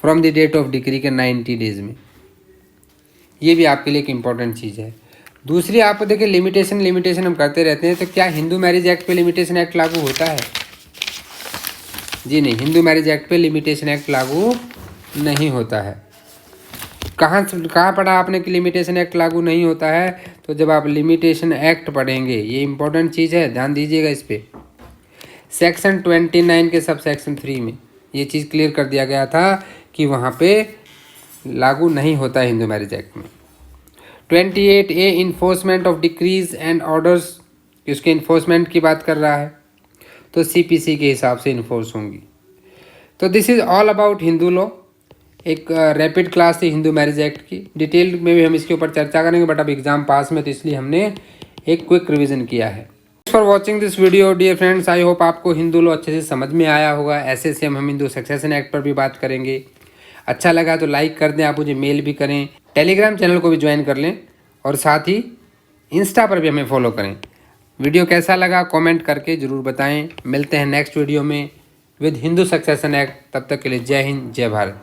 From the date of decree के 90 डेज में, ये भी आपके लिए एक इंपॉर्टेंट चीज़ है। दूसरी आप देखिए लिमिटेशन हम करते रहते हैं, तो क्या हिंदू मैरिज एक्ट पे लिमिटेशन एक्ट लागू होता है? जी नहीं, हिंदू मैरिज एक्ट पे लिमिटेशन एक्ट लागू नहीं होता है। कहाँ पढ़ा आपने कि लिमिटेशन एक्ट लागू नहीं होता है? तो जब आप लिमिटेशन एक्ट पढ़ेंगे, ये इंपॉर्टेंट चीज़ है, ध्यान दीजिएगा इस पर। सेक्शन 29 के सब सेक्शन 3 में ये चीज़ क्लियर कर दिया गया था कि वहाँ पे लागू नहीं होता है हिंदू मैरिज एक्ट में। 28A enforcement of decrease and orders, इसके इन्फोर्समेंट की बात कर रहा है, तो CPC के हिसाब से इन्फोर्स होंगी। तो this is all about Hindu law. एक रैपिड क्लास थी हिंदू मैरिज एक्ट की। डिटेल में भी हम इसके ऊपर चर्चा करेंगे, बट अब एग्जाम पास में, तो इसलिए हमने एक क्विक रिवीजन किया है। Thanks for watching this video dear friends. I hope आपको हिंदू लॉ अच्छे से समझ में आया होगा। ऐसे से हम हिंदू सक्सेशन एक्ट पर भी बात करेंगे। अच्छा लगा तो लाइक कर दें, आप मुझे मेल भी करें, टेलीग्राम चैनल को भी ज्वाइन कर लें, और साथ ही इंस्टा पर भी हमें फॉलो करें। वीडियो कैसा लगा कमेंट करके ज़रूर बताएं। मिलते हैं नेक्स्ट वीडियो में विद हिंदू सक्सेशन एक्ट। तब तक के लिए जय हिंद, जय भारत।